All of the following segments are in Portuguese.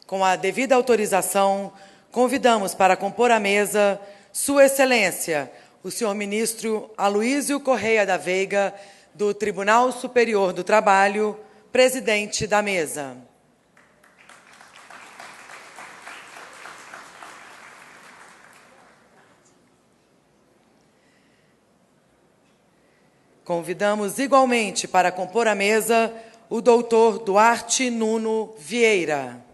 Com a devida autorização, convidamos para compor a mesa Sua Excelência, o senhor ministro Aloísio Correia da Veiga, do Tribunal Superior do Trabalho, presidente da mesa. Convidamos igualmente para compor a mesa o doutor Duarte Nuno Vieira.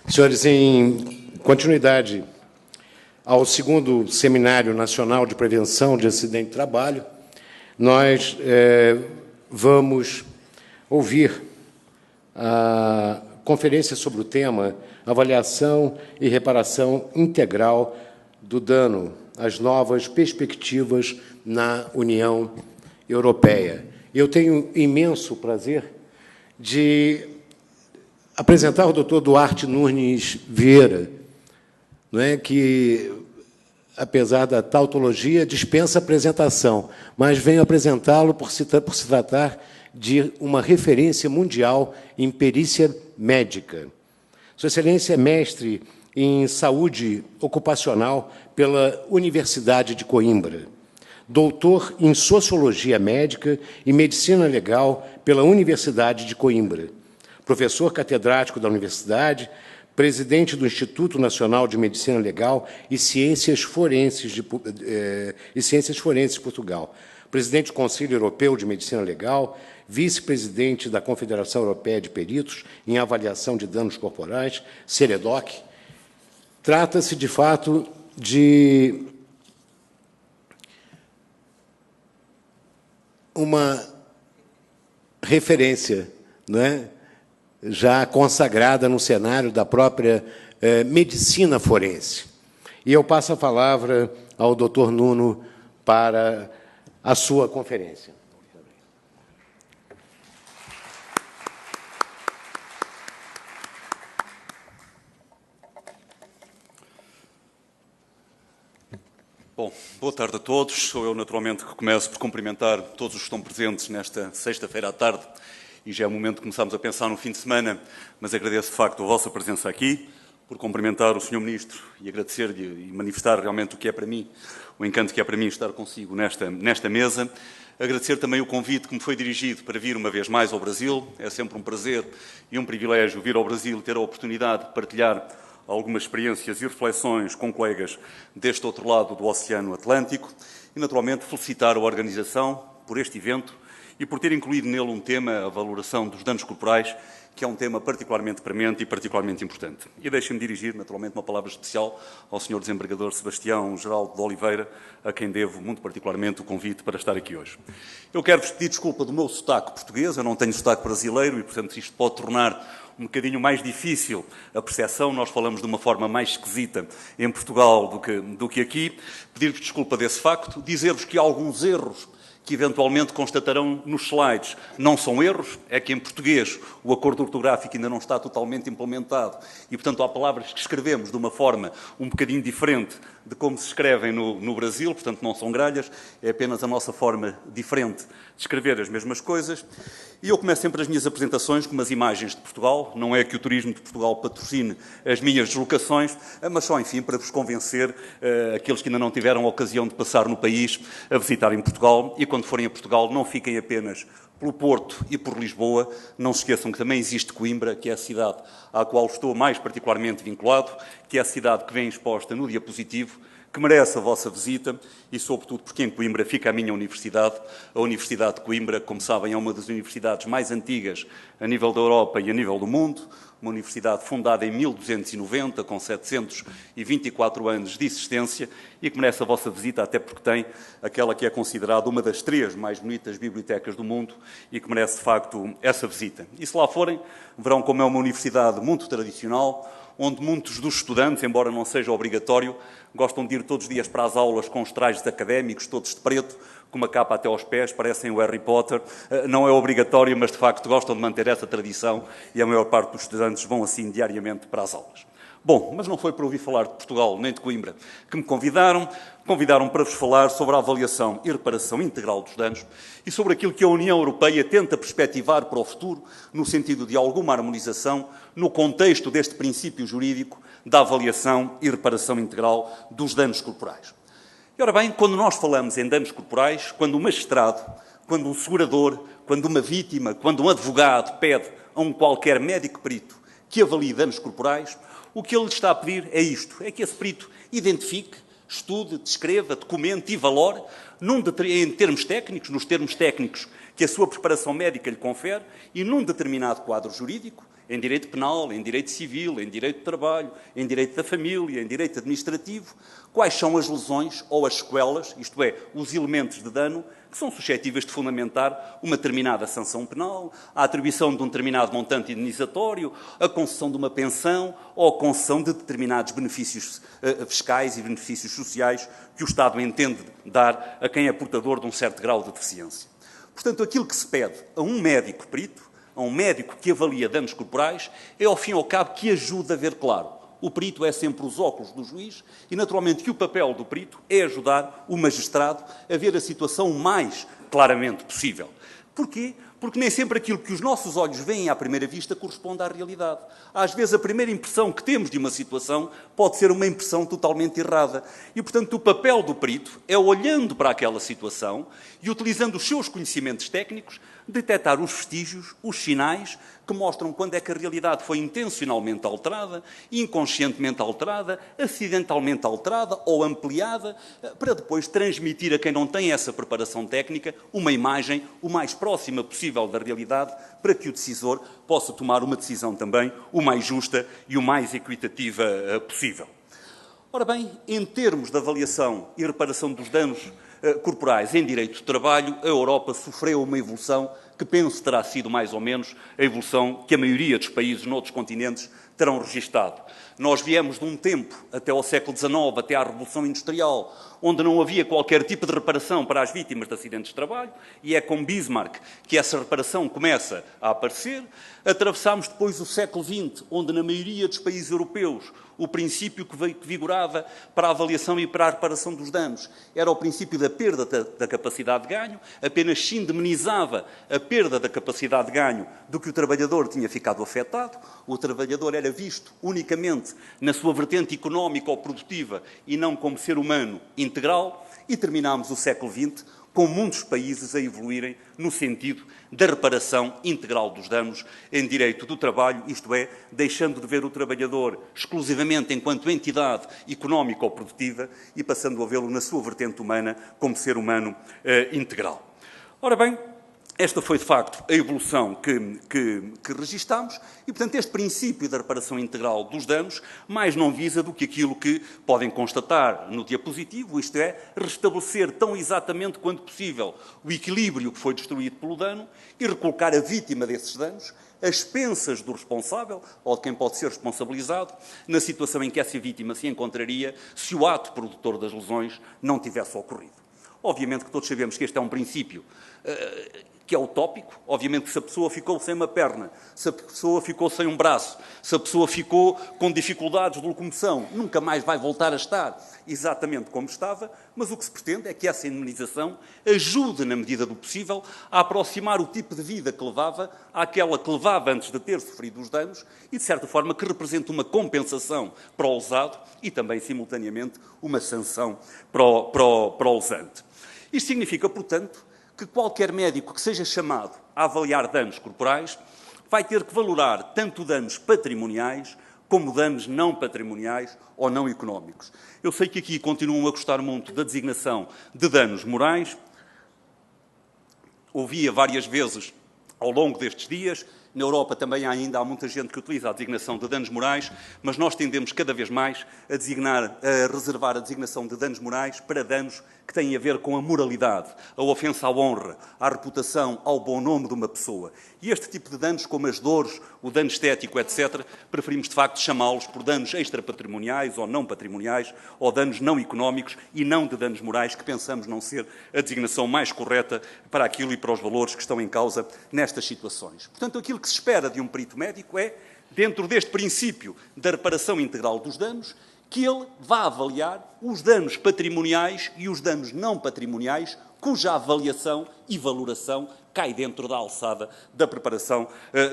Senhores, em continuidade ao segundo Seminário Nacional de Prevenção de Acidente de Trabalho, nós vamos ouvir a conferência sobre o tema Avaliação e Reparação Integral do Dano, as novas perspectivas na União Europeia. Eu tenho imenso prazer de apresentar o doutor Duarte Nunes Vieira, que, apesar da tautologia, dispensa apresentação, mas venho apresentá-lo por se tratar de uma referência mundial em perícia médica. Sua Excelência é mestre em saúde ocupacional pela Universidade de Coimbra, doutor em sociologia médica e medicina legal pela Universidade de Coimbra, professor catedrático da Universidade, presidente do Instituto Nacional de Medicina Legal e Ciências Forenses de Portugal, presidente do Conselho Europeu de Medicina Legal, vice-presidente da Confederação Europeia de Peritos em Avaliação de Danos Corporais, CEREDOC. Trata-se, de fato, de uma referência, já consagrada no cenário da própria medicina forense. E eu passo a palavra ao doutor Nuno para a sua conferência. Bom, boa tarde a todos. Sou eu, naturalmente, que começo por cumprimentar todos os que estão presentes nesta sexta-feira à tarde, e já é o momento de começarmos a pensar no fim de semana, mas agradeço, de facto, a vossa presença aqui, por cumprimentar o Sr. Ministro e agradecer-lhe e manifestar realmente o que é para mim, o encanto que é para mim estar consigo nesta mesa. Agradecer também o convite que me foi dirigido para vir uma vez mais ao Brasil. É sempre um prazer e um privilégio vir ao Brasil e ter a oportunidade de partilhar algumas experiências e reflexões com colegas deste outro lado do Oceano Atlântico e, naturalmente, felicitar a organização por este evento e por ter incluído nele um tema, a valoração dos danos corporais, que é um tema particularmente premente e particularmente importante. E deixem-me dirigir, naturalmente, uma palavra especial ao Sr. Desembargador Sebastião Geraldo de Oliveira, a quem devo muito particularmente o convite para estar aqui hoje. Eu quero-vos pedir desculpa do meu sotaque português, eu não tenho sotaque brasileiro e, portanto, isto pode tornar um bocadinho mais difícil a percepção. Nós falamos de uma forma mais esquisita em Portugal do que aqui. Pedir-vos desculpa desse facto, dizer-vos que alguns erros que eventualmente constatarão nos slides não são erros, é que em português o acordo ortográfico ainda não está totalmente implementado e, portanto, há palavras que escrevemos de uma forma um bocadinho diferente de como se escrevem no Brasil, portanto não são gralhas, é apenas a nossa forma diferente de escrever as mesmas coisas. E eu começo sempre as minhas apresentações com umas imagens de Portugal, não é que o Turismo de Portugal patrocine as minhas deslocações, mas só, enfim, para vos convencer, aqueles que ainda não tiveram a ocasião de passar no país, a visitarem Portugal, e quando forem a Portugal não fiquem apenas pelo Porto e por Lisboa, não se esqueçam que também existe Coimbra, que é a cidade à qual estou mais particularmente vinculado, que é a cidade que vem exposta no diapositivo, que merece a vossa visita e, sobretudo, porque em Coimbra fica a minha universidade. A Universidade de Coimbra, como sabem, é uma das universidades mais antigas a nível da Europa e a nível do mundo, uma universidade fundada em 1290, com 724 anos de existência e que merece a vossa visita, até porque tem aquela que é considerada uma das 3 mais bonitas bibliotecas do mundo e que merece, de facto, essa visita. E se lá forem, verão como é uma universidade muito tradicional, onde muitos dos estudantes, embora não seja obrigatório, gostam de ir todos os dias para as aulas com os trajes académicos, todos de preto, com uma capa até aos pés, parecem o Harry Potter. Não é obrigatório, mas de facto gostam de manter essa tradição e a maior parte dos estudantes vão assim diariamente para as aulas. Bom, mas não foi para ouvir falar de Portugal nem de Coimbra que me convidaram para vos falar sobre a avaliação e reparação integral dos danos e sobre aquilo que a União Europeia tenta perspectivar para o futuro, no sentido de alguma harmonização, no contexto deste princípio jurídico da avaliação e reparação integral dos danos corporais. E, ora bem, quando nós falamos em danos corporais, quando um magistrado, quando um segurador, quando uma vítima, quando um advogado pede a um qualquer médico perito que avalie danos corporais, o que ele está a pedir é isto, é que esse perito identifique, estude, descreva, documente e valore, em termos técnicos, nos termos técnicos que a sua preparação médica lhe confere, e num determinado quadro jurídico, em direito penal, em direito civil, em direito de trabalho, em direito da família, em direito administrativo, quais são as lesões ou as sequelas, isto é, os elementos de dano, que são suscetíveis de fundamentar uma determinada sanção penal, a atribuição de um determinado montante indenizatório, a concessão de uma pensão ou a concessão de determinados benefícios fiscais e benefícios sociais que o Estado entende dar a quem é portador de um certo grau de deficiência. Portanto, aquilo que se pede a um médico perito, a um médico que avalia danos corporais, é, ao fim e ao cabo, que ajude a ver claro. O perito é sempre os óculos do juiz e, naturalmente, que o papel do perito é ajudar o magistrado a ver a situação o mais claramente possível. Porquê? Porque nem sempre aquilo que os nossos olhos veem à primeira vista corresponde à realidade. Às vezes a primeira impressão que temos de uma situação pode ser uma impressão totalmente errada. E, portanto, o papel do perito é, olhando para aquela situação e utilizando os seus conhecimentos técnicos, detectar os vestígios, os sinais que mostram quando é que a realidade foi intencionalmente alterada, inconscientemente alterada, acidentalmente alterada ou ampliada, para depois transmitir a quem não tem essa preparação técnica uma imagem o mais próxima possível da realidade, para que o decisor possa tomar uma decisão também o mais justa e o mais equitativa possível. Ora bem, em termos de avaliação e reparação dos danos corporais em direito de trabalho, a Europa sofreu uma evolução que penso terá sido mais ou menos a evolução que a maioria dos países noutros continentes terão registado. Nós viemos de um tempo, até ao século XIX, até à Revolução Industrial, onde não havia qualquer tipo de reparação para as vítimas de acidentes de trabalho, e é com Bismarck que essa reparação começa a aparecer. Atravessámos depois o século XX, onde na maioria dos países europeus o princípio que vigorava para a avaliação e para a reparação dos danos era o princípio da perda da capacidade de ganho, apenas se indemnizava a perda da capacidade de ganho do que o trabalhador tinha ficado afetado. O trabalhador era visto unicamente na sua vertente económica ou produtiva e não como ser humano integral, e terminámos o século XX com muitos países a evoluírem no sentido da reparação integral dos danos em direito do trabalho, isto é, deixando de ver o trabalhador exclusivamente enquanto entidade económica ou produtiva e passando a vê-lo na sua vertente humana como ser humano integral. Ora bem, esta foi, de facto, a evolução que registámos e, portanto, este princípio da reparação integral dos danos mais não visa do que aquilo que podem constatar no diapositivo, isto é, restabelecer tão exatamente quanto possível o equilíbrio que foi destruído pelo dano e recolocar a vítima desses danos, às expensas do responsável, ou de quem pode ser responsabilizado, na situação em que essa vítima se encontraria se o ato produtor das lesões não tivesse ocorrido. Obviamente que todos sabemos que este é um princípio que é utópico. Obviamente que se a pessoa ficou sem uma perna, se a pessoa ficou sem um braço, se a pessoa ficou com dificuldades de locomoção, nunca mais vai voltar a estar exatamente como estava, mas o que se pretende é que essa indemnização ajude, na medida do possível, a aproximar o tipo de vida que levava àquela que levava antes de ter sofrido os danos e, de certa forma, que represente uma compensação para o lesado e também, simultaneamente, uma sanção para o lesante. Isto significa, portanto, que qualquer médico que seja chamado a avaliar danos corporais vai ter que valorar tanto danos patrimoniais como danos não patrimoniais ou não económicos. Eu sei que aqui continuam a gostar muito da designação de danos morais. Ouvia várias vezes ao longo destes dias. Na Europa também ainda há muita gente que utiliza a designação de danos morais, mas nós tendemos cada vez mais a reservar a designação de danos morais para danos que têm a ver com a moralidade, a ofensa à honra, à reputação, ao bom nome de uma pessoa. E este tipo de danos, como as dores, o dano estético, etc., preferimos de facto chamá-los por danos extrapatrimoniais ou não patrimoniais, ou danos não económicos e não de danos morais, que pensamos não ser a designação mais correta para aquilo e para os valores que estão em causa nestas situações. Portanto, aquilo que se espera de um perito médico é, dentro deste princípio da reparação integral dos danos, que ele vá avaliar os danos patrimoniais e os danos não patrimoniais, cuja avaliação e valoração cai dentro da alçada da preparação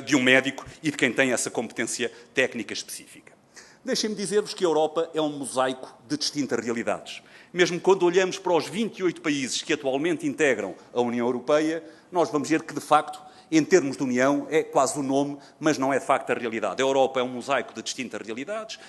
de um médico e de quem tem essa competência técnica específica. Deixem-me dizer-vos que a Europa é um mosaico de distintas realidades. Mesmo quando olhamos para os 28 países que atualmente integram a União Europeia, nós vamos ver que, de facto, em termos de União, é quase o nome, mas não é de facto a realidade. A Europa é um mosaico de distintas realidades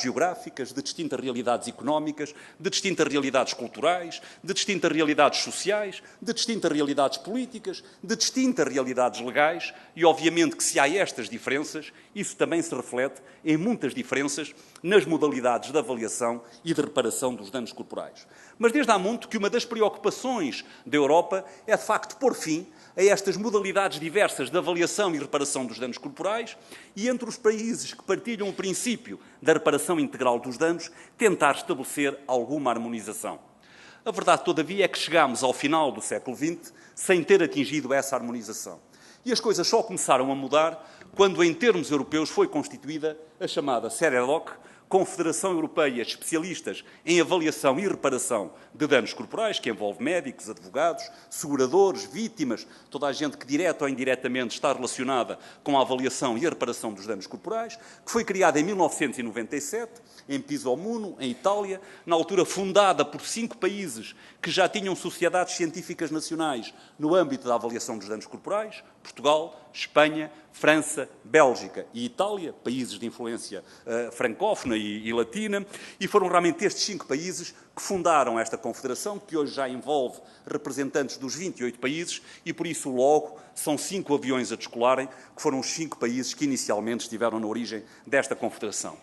geográficas, de distintas realidades económicas, de distintas realidades culturais, de distintas realidades sociais, de distintas realidades políticas, de distintas realidades legais e, obviamente, que se há estas diferenças, isso também se reflete em muitas diferenças nas modalidades de avaliação e de reparação dos danos corporais. Mas desde há muito que uma das preocupações da Europa é, de facto, pôr fim a estas modalidades diversas de avaliação e reparação dos danos corporais e, entre os países que partilham o princípio da reparação integral dos danos, tentar estabelecer alguma harmonização. A verdade, todavia, é que chegámos ao final do século XX sem ter atingido essa harmonização. E as coisas só começaram a mudar quando, em termos europeus, foi constituída a chamada CEDELOC, Confederação Europeia de Especialistas em Avaliação e Reparação de Danos Corporais, que envolve médicos, advogados, seguradores, vítimas, toda a gente que, direta ou indiretamente, está relacionada com a avaliação e a reparação dos danos corporais, que foi criada em 1997, em Pisa-Muno, em Itália, na altura fundada por 5 países que já tinham sociedades científicas nacionais no âmbito da avaliação dos danos corporais: Portugal, Espanha, França, Bélgica e Itália, países de influência francófona e latina, e foram realmente estes 5 países que fundaram esta confederação, que hoje já envolve representantes dos 28 países, e por isso logo são 5 aviões a descolarem, que foram os 5 países que inicialmente estiveram na origem desta confederação.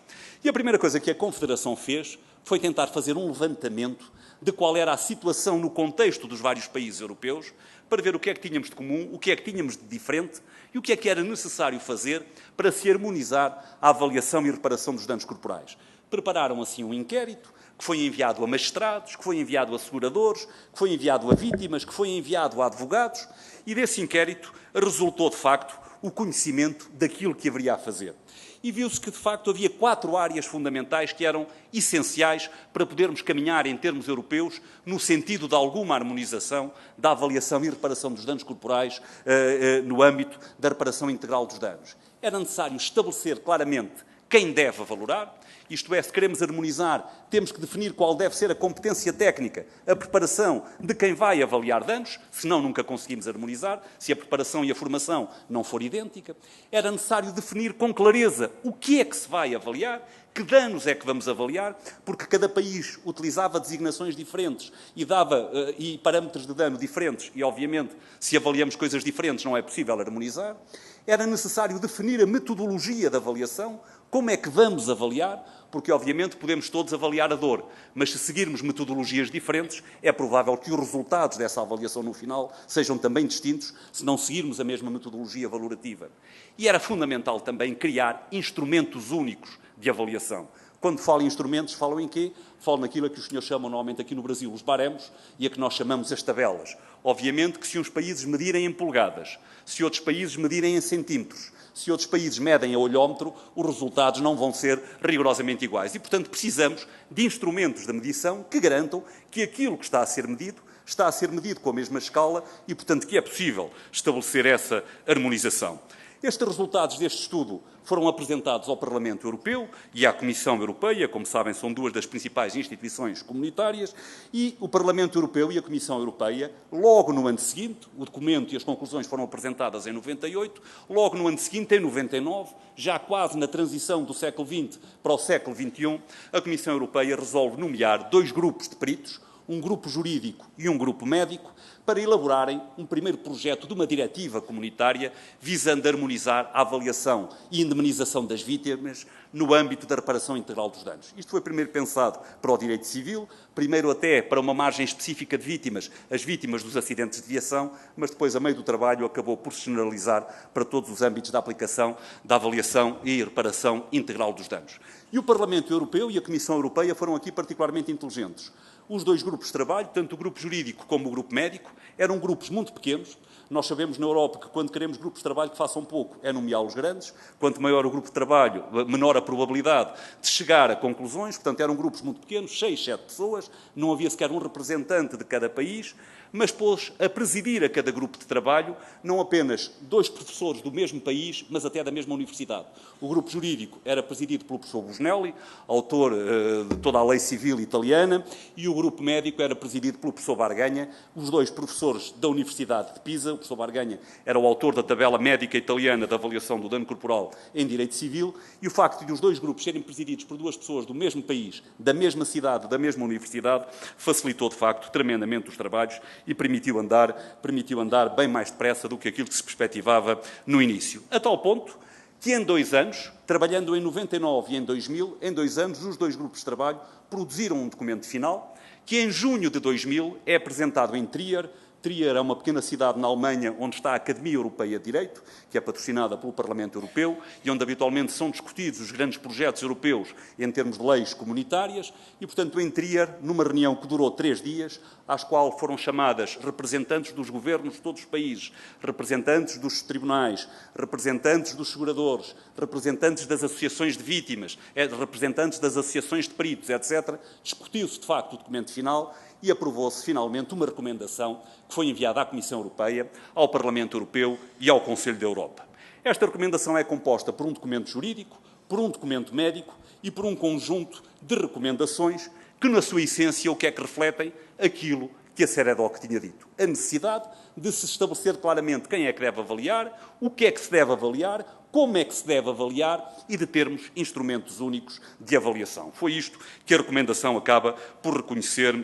E a primeira coisa que a confederação fez foi tentar fazer um levantamento de qual era a situação no contexto dos vários países europeus, para ver o que é que tínhamos de comum, o que é que tínhamos de diferente e o que é que era necessário fazer para se harmonizar a avaliação e reparação dos danos corporais. Prepararam assim um inquérito que foi enviado a magistrados, que foi enviado a seguradores, que foi enviado a vítimas, que foi enviado a advogados, e desse inquérito resultou, de facto, o conhecimento daquilo que haveria a fazer. E viu-se que, de facto, havia 4 áreas fundamentais que eram essenciais para podermos caminhar, em termos europeus, no sentido de alguma harmonização da avaliação e reparação dos danos corporais no âmbito da reparação integral dos danos. Era necessário estabelecer claramente quem deve avalorar, isto é, se queremos harmonizar, temos que definir qual deve ser a competência técnica, a preparação de quem vai avaliar danos, senão nunca conseguimos harmonizar, se a preparação e a formação não for idêntica. Era necessário definir com clareza o que é que se vai avaliar, que danos é que vamos avaliar, porque cada país utilizava designações diferentes e dava parâmetros de dano diferentes, e obviamente, se avaliamos coisas diferentes, não é possível harmonizar. Era necessário definir a metodologia da avaliação, como é que vamos avaliar, porque obviamente podemos todos avaliar a dor, mas se seguirmos metodologias diferentes, é provável que os resultados dessa avaliação no final sejam também distintos, se não seguirmos a mesma metodologia valorativa. E era fundamental também criar instrumentos únicos de avaliação. Quando falo em instrumentos, falam em quê? Falam naquilo a que os senhores chamam normalmente aqui no Brasil os baremos e a que nós chamamos as tabelas. Obviamente que se uns países medirem em polegadas, se outros países medirem em centímetros, se outros países medem a olhómetro, os resultados não vão ser rigorosamente iguais. E, portanto, precisamos de instrumentos de medição que garantam que aquilo que está a ser medido com a mesma escala e, portanto, que é possível estabelecer essa harmonização. Estes resultados deste estudo foram apresentados ao Parlamento Europeu e à Comissão Europeia, como sabem, são duas das principais instituições comunitárias, e o Parlamento Europeu e a Comissão Europeia, logo no ano seguinte, o documento e as conclusões foram apresentadas em 98, logo no ano seguinte, em 99, já quase na transição do século XX para o século XXI, a Comissão Europeia resolve nomear 2 grupos de peritos, um grupo jurídico e um grupo médico, para elaborarem um primeiro projeto de uma diretiva comunitária visando harmonizar a avaliação e indemnização das vítimas no âmbito da reparação integral dos danos. Isto foi primeiro pensado para o direito civil, primeiro até para uma margem específica de vítimas, as vítimas dos acidentes de viação, mas depois, a meio do trabalho, acabou por se generalizar para todos os âmbitos da aplicação da avaliação e reparação integral dos danos. E o Parlamento Europeu e a Comissão Europeia foram aqui particularmente inteligentes. Os 2 grupos de trabalho, tanto o grupo jurídico como o grupo médico, eram grupos muito pequenos. Nós sabemos na Europa que quando queremos grupos de trabalho que façam pouco, é nomeá-los grandes. Quanto maior o grupo de trabalho, menor a probabilidade de chegar a conclusões. Portanto, eram grupos muito pequenos, 6, 7 pessoas. Não havia sequer um representante de cada país, mas pôs a presidir a cada grupo de trabalho não apenas 2 professores do mesmo país, mas até da mesma universidade. O grupo jurídico era presidido pelo professor Busnelli, autor de toda a lei civil italiana, e o grupo médico era presidido pelo professor Barganha, os 2 professores da Universidade de Pisa. O professor Barganha era o autor da tabela médica italiana de avaliação do dano corporal em direito civil, e o facto de os 2 grupos serem presididos por 2 pessoas do mesmo país, da mesma cidade, da mesma universidade, facilitou de facto tremendamente os trabalhos e permitiu andar bem mais depressa do que aquilo que se perspectivava no início. A tal ponto que em 2 anos, trabalhando em 99 e em 2000, em 2 anos, os 2 grupos de trabalho produziram um documento final que em junho de 2000 é apresentado em Trier. Trier é uma pequena cidade na Alemanha onde está a Academia Europeia de Direito, que é patrocinada pelo Parlamento Europeu e onde habitualmente são discutidos os grandes projetos europeus em termos de leis comunitárias. E, portanto, em Trier, numa reunião que durou 3 dias, às quais foram chamadas representantes dos governos de todos os países, representantes dos tribunais, representantes dos seguradores, representantes das associações de vítimas, representantes das associações de peritos, etc., discutiu-se, de facto, o documento final e aprovou-se, finalmente, uma recomendação que foi enviada à Comissão Europeia, ao Parlamento Europeu e ao Conselho da Europa. Esta recomendação é composta por um documento jurídico, por um documento médico e por um conjunto de recomendações que, na sua essência, o que é que refletem? Aquilo que a CEREDOC tinha dito. A necessidade de se estabelecer claramente quem é que deve avaliar, o que é que se deve avaliar, como é que se deve avaliar e de termos instrumentos únicos de avaliação. Foi isto que a recomendação acaba por reconhecer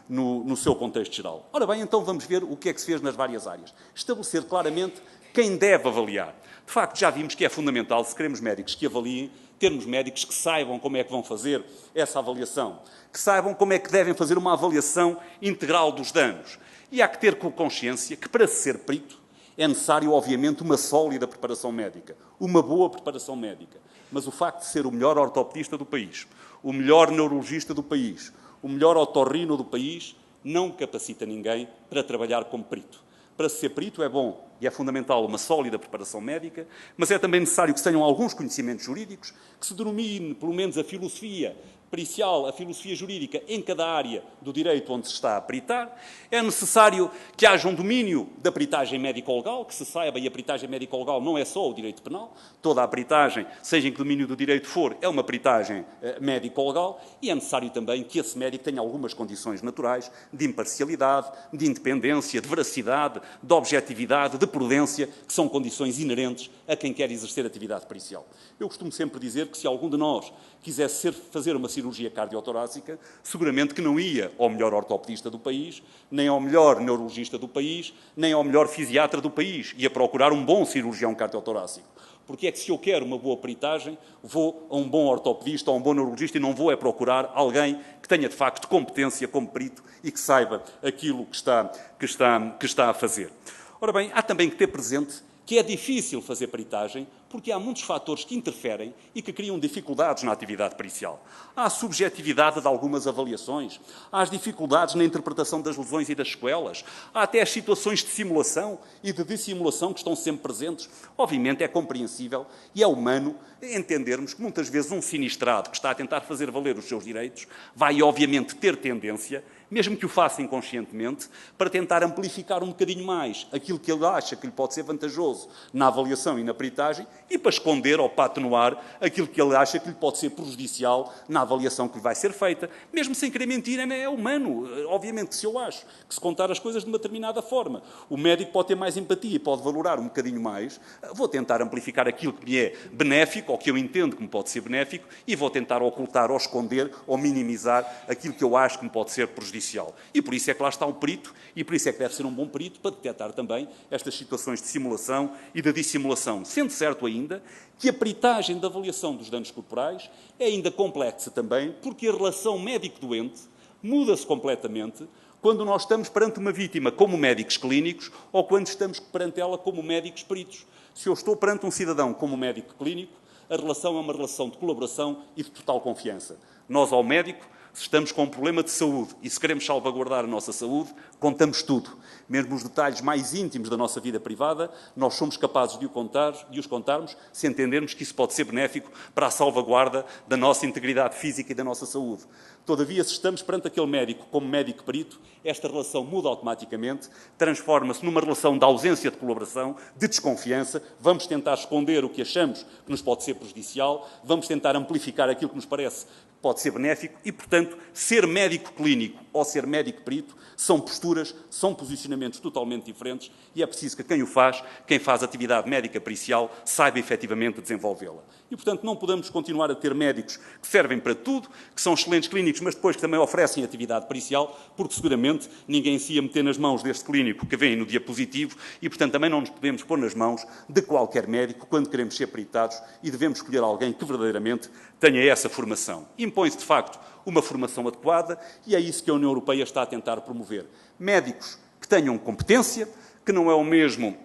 no seu contexto geral. Ora bem, então vamos ver o que é que se fez nas várias áreas. Estabelecer claramente quem deve avaliar. De facto, já vimos que é fundamental, se queremos médicos que avaliem, termos médicos que saibam como é que vão fazer essa avaliação, que saibam como é que devem fazer uma avaliação integral dos danos. E há que ter consciência que, para ser perito, é necessário, obviamente, uma sólida preparação médica, uma boa preparação médica. Mas o facto de ser o melhor ortopedista do país, o melhor neurologista do país, o melhor otorrino do país, não capacita ninguém para trabalhar como perito. Para ser perito é bom e é fundamental uma sólida preparação médica, mas é também necessário que se tenham alguns conhecimentos jurídicos, que se domine, pelo menos, a filosofia pericial, a filosofia jurídica em cada área do direito onde se está a peritar. É necessário que haja um domínio da peritagem médico-legal, que se saiba, e a peritagem médico-legal não é só o direito penal, toda a peritagem, seja em que domínio do direito for, é uma peritagem médico-legal, e é necessário também que esse médico tenha algumas condições naturais de imparcialidade, de independência, de veracidade, de objetividade, de prudência, que são condições inerentes a quem quer exercer atividade pericial. Eu costumo sempre dizer que se algum de nós quisesse fazer uma cirurgia cardiotorácica, seguramente que não ia ao melhor ortopedista do país, nem ao melhor neurologista do país, nem ao melhor fisiatra do país. Ia procurar um bom cirurgião cardiotorácico. Porque é que, se eu quero uma boa peritagem, vou a um bom ortopedista, a um bom neurologista, e não vou procurar alguém que tenha, de facto, competência como perito e que saiba aquilo que está a fazer. Ora bem, há também que ter presente que é difícil fazer peritagem porque há muitos fatores que interferem e que criam dificuldades na atividade pericial. Há a subjetividade de algumas avaliações, há as dificuldades na interpretação das lesões e das sequelas, há até as situações de simulação e de dissimulação que estão sempre presentes. Obviamente é compreensível e é humano entendermos que muitas vezes um sinistrado que está a tentar fazer valer os seus direitos vai, obviamente, ter tendência, mesmo que o faça inconscientemente, para tentar amplificar um bocadinho mais aquilo que ele acha que lhe pode ser vantajoso na avaliação e na peritagem e para esconder ou para atenuar aquilo que ele acha que lhe pode ser prejudicial na avaliação que lhe vai ser feita. Mesmo sem querer mentir, é humano. Obviamente, se eu acho que se contar as coisas de uma determinada forma, o médico pode ter mais empatia e pode valorar um bocadinho mais, vou tentar amplificar aquilo que me é benéfico ou que eu entendo que me pode ser benéfico e vou tentar ocultar ou esconder ou minimizar aquilo que eu acho que me pode ser prejudicial. E por isso é que lá está o perito e por isso é que deve ser um bom perito para detectar também estas situações de simulação e de dissimulação. Sendo certo ainda que a peritagem da avaliação dos danos corporais é ainda complexa também, porque a relação médico-doente muda-se completamente quando nós estamos perante uma vítima como médicos clínicos ou quando estamos perante ela como médicos peritos. Se eu estou perante um cidadão como médico clínico, a relação é uma relação de colaboração e de total confiança. Nós, ao médico, se estamos com um problema de saúde e se queremos salvaguardar a nossa saúde, contamos tudo. Mesmo os detalhes mais íntimos da nossa vida privada, nós somos capazes de os contarmos se entendermos que isso pode ser benéfico para a salvaguarda da nossa integridade física e da nossa saúde. Todavia, se estamos perante aquele médico como médico perito, esta relação muda automaticamente, transforma-se numa relação de ausência de colaboração, de desconfiança, vamos tentar esconder o que achamos que nos pode ser prejudicial, vamos tentar amplificar aquilo que nos parece pode ser benéfico e, portanto, ser médico clínico ou ser médico perito são posturas, são posicionamentos totalmente diferentes e é preciso que quem faz atividade médica pericial, saiba efetivamente desenvolvê-la. E, portanto, não podemos continuar a ter médicos que servem para tudo, que são excelentes clínicos, mas depois que também oferecem atividade pericial, porque seguramente ninguém se ia meter nas mãos deste clínico que vem no diapositivo e, portanto, também não nos podemos pôr nas mãos de qualquer médico quando queremos ser peritados e devemos escolher alguém que verdadeiramente tenha essa formação. Impõe-se, de facto, uma formação adequada e é isso que a União Europeia está a tentar promover. Médicos que tenham competência, que não é o mesmo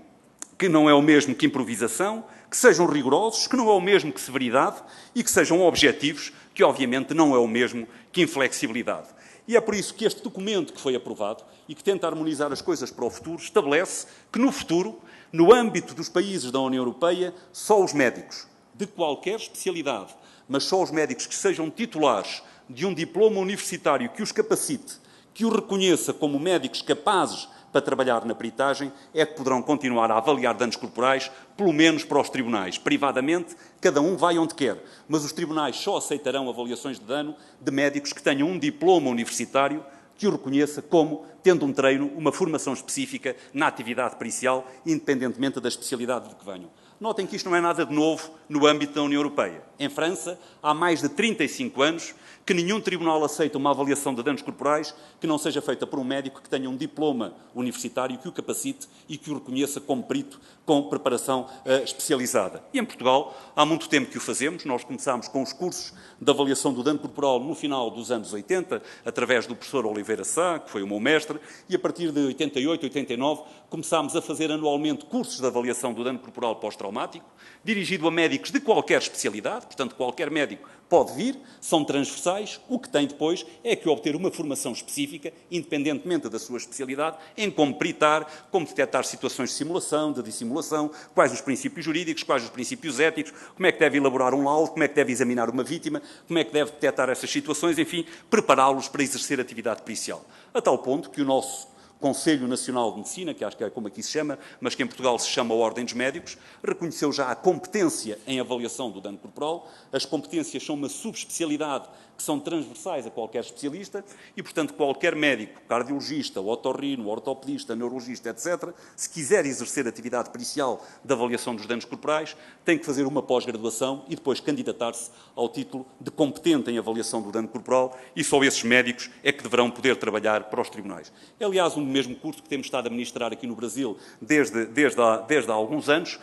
que improvisação, que sejam rigorosos, que não é o mesmo que severidade e que sejam objetivos, que obviamente não é o mesmo que inflexibilidade. E é por isso que este documento que foi aprovado e que tenta harmonizar as coisas para o futuro, estabelece que no futuro, no âmbito dos países da União Europeia, só os médicos de qualquer especialidade, mas só os médicos que sejam titulares de um diploma universitário que os capacite, que os reconheça como médicos capazes para trabalhar na peritagem, é que poderão continuar a avaliar danos corporais, pelo menos para os tribunais. Privadamente, cada um vai onde quer, mas os tribunais só aceitarão avaliações de dano de médicos que tenham um diploma universitário que o reconheça como tendo um treino, uma formação específica na atividade pericial, independentemente da especialidade de que venham. Notem que isto não é nada de novo no âmbito da União Europeia. Em França, há mais de 35 anos que nenhum tribunal aceita uma avaliação de danos corporais que não seja feita por um médico que tenha um diploma universitário que o capacite e que o reconheça como perito com preparação especializada. E em Portugal, há muito tempo que o fazemos. Nós começámos com os cursos de avaliação do dano corporal no final dos anos 80, através do professor Oliveira Sá, que foi o meu mestre, e a partir de 88, 89, começámos a fazer anualmente cursos de avaliação do dano corporal pós-traumático, dirigido a médicos de qualquer especialidade, portanto, qualquer médico pode vir, são transversais, o que tem depois é que obter uma formação específica, independentemente da sua especialidade, em como peritar, como detectar situações de simulação, de dissimulação, quais os princípios jurídicos, quais os princípios éticos, como é que deve elaborar um laudo, como é que deve examinar uma vítima, como é que deve detectar essas situações, enfim, prepará-los para exercer atividade pericial. A tal ponto que o nosso Conselho Nacional de Medicina, que acho que é como aqui se chama, mas que em Portugal se chama Ordem dos Médicos, reconheceu já a competência em avaliação do dano corporal. As competências são uma subespecialidade que são transversais a qualquer especialista e, portanto, qualquer médico, cardiologista, otorrino, ortopedista, neurologista, etc., se quiser exercer atividade pericial de avaliação dos danos corporais, tem que fazer uma pós-graduação e depois candidatar-se ao título de competente em avaliação do dano corporal e só esses médicos é que deverão poder trabalhar para os tribunais. É, aliás, um mesmo curso que temos estado a ministrar aqui no Brasil desde há alguns anos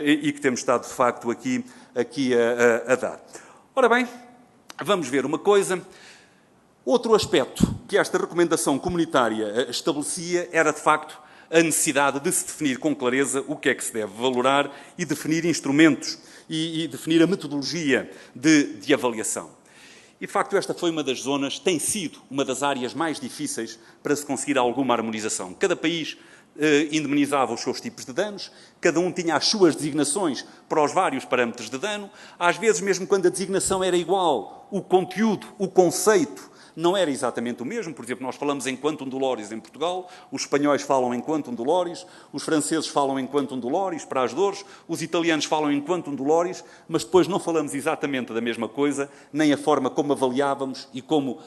e que temos estado, de facto, aqui a dar. Ora bem, vamos ver uma coisa. Outro aspecto que esta recomendação comunitária estabelecia era, de facto, a necessidade de se definir com clareza o que é que se deve valorar e definir instrumentos e definir a metodologia de avaliação. E, de facto, esta foi uma das zonas, tem sido uma das áreas mais difíceis para se conseguir alguma harmonização. Cada país indemnizava os seus tipos de danos, cada um tinha as suas designações para os vários parâmetros de dano, às vezes mesmo quando a designação era igual, o conteúdo, o conceito não era exatamente o mesmo. Por exemplo, nós falamos em quantum doloris em Portugal, os espanhóis falam em quantum doloris, os franceses falam em quantum doloris para as dores, os italianos falam em quantum doloris, mas depois não falamos exatamente da mesma coisa, nem a forma como avaliávamos e como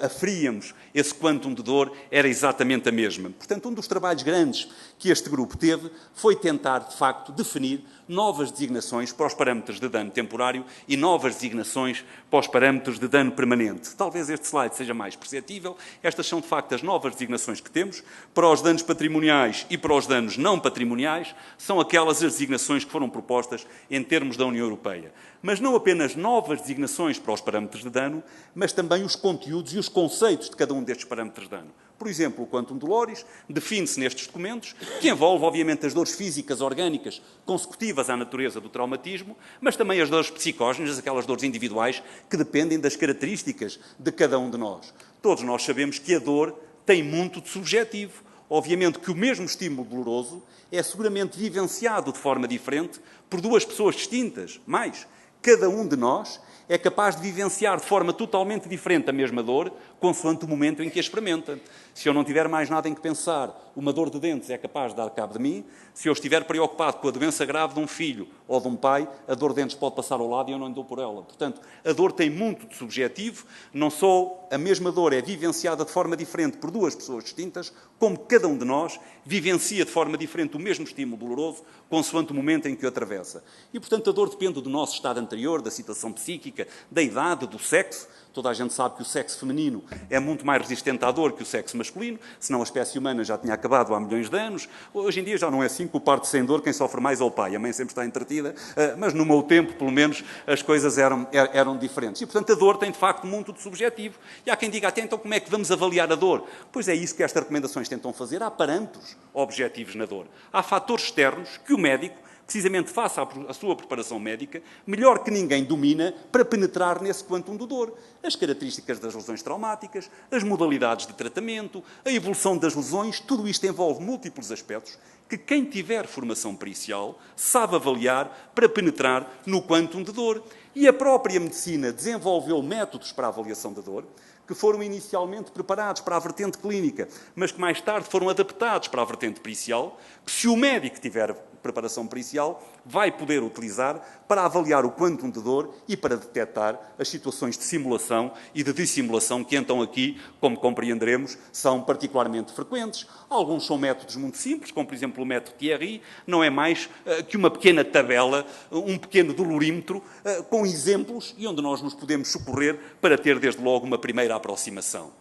aferíamos esse quantum de dor era exatamente a mesma. Portanto, um dos trabalhos grandes que este grupo teve foi tentar, de facto, definir novas designações para os parâmetros de dano temporário e novas designações para os parâmetros de dano permanente. Talvez este slide seja mais perceptível. Estas são, de facto, as novas designações que temos. Para os danos patrimoniais e para os danos não patrimoniais, são aquelas as designações que foram propostas em termos da União Europeia. Mas não apenas novas designações para os parâmetros de dano, mas também os conteúdos e os conceitos de cada um destes parâmetros de dano. Por exemplo, o quantum doloris define-se nestes documentos, que envolve, obviamente, as dores físicas orgânicas consecutivas à natureza do traumatismo, mas também as dores psicógenas, aquelas dores individuais que dependem das características de cada um de nós. Todos nós sabemos que a dor tem muito de subjetivo. Obviamente que o mesmo estímulo doloroso é seguramente vivenciado de forma diferente por duas pessoas distintas, mas cada um de nós é capaz de vivenciar de forma totalmente diferente a mesma dor, consoante o momento em que a experimenta. Se eu não tiver mais nada em que pensar, uma dor de dentes é capaz de dar cabo de mim. Se eu estiver preocupado com a doença grave de um filho ou de um pai, a dor de dentes pode passar ao lado e eu não lhe dou por ela. Portanto, a dor tem muito de subjetivo. Não só a mesma dor é vivenciada de forma diferente por duas pessoas distintas, como cada um de nós vivencia de forma diferente o mesmo estímulo doloroso, consoante o momento em que o atravessa. E, portanto, a dor depende do nosso estado anterior, da situação psíquica, da idade, do sexo. Toda a gente sabe que o sexo feminino é muito mais resistente à dor que o sexo masculino, senão a espécie humana já tinha acabado há milhões de anos. Hoje em dia já não é assim, que o parto sem dor, quem sofre mais é o pai. A mãe sempre está entretida, mas no meu tempo, pelo menos, as coisas eram diferentes. E, portanto, a dor tem, de facto, muito de subjetivo. E há quem diga até, então, como é que vamos avaliar a dor? Pois é isso que estas recomendações tentam fazer. Há parâmetros objetivos na dor. Há fatores externos que o médico, precisamente faça a sua preparação médica, melhor que ninguém domina para penetrar nesse quantum de dor. As características das lesões traumáticas, as modalidades de tratamento, a evolução das lesões, tudo isto envolve múltiplos aspectos que quem tiver formação pericial sabe avaliar para penetrar no quantum de dor. E a própria medicina desenvolveu métodos para a avaliação da dor, que foram inicialmente preparados para a vertente clínica, mas que mais tarde foram adaptados para a vertente pericial, que se o médico tiver preparação pericial, vai poder utilizar para avaliar o quantum de dor e para detectar as situações de simulação e de dissimulação que então aqui, como compreenderemos, são particularmente frequentes. Alguns são métodos muito simples, como por exemplo o método Thierry, não é mais que uma pequena tabela, um pequeno dolorímetro, com exemplos e onde nós nos podemos socorrer para ter desde logo uma primeira aproximação.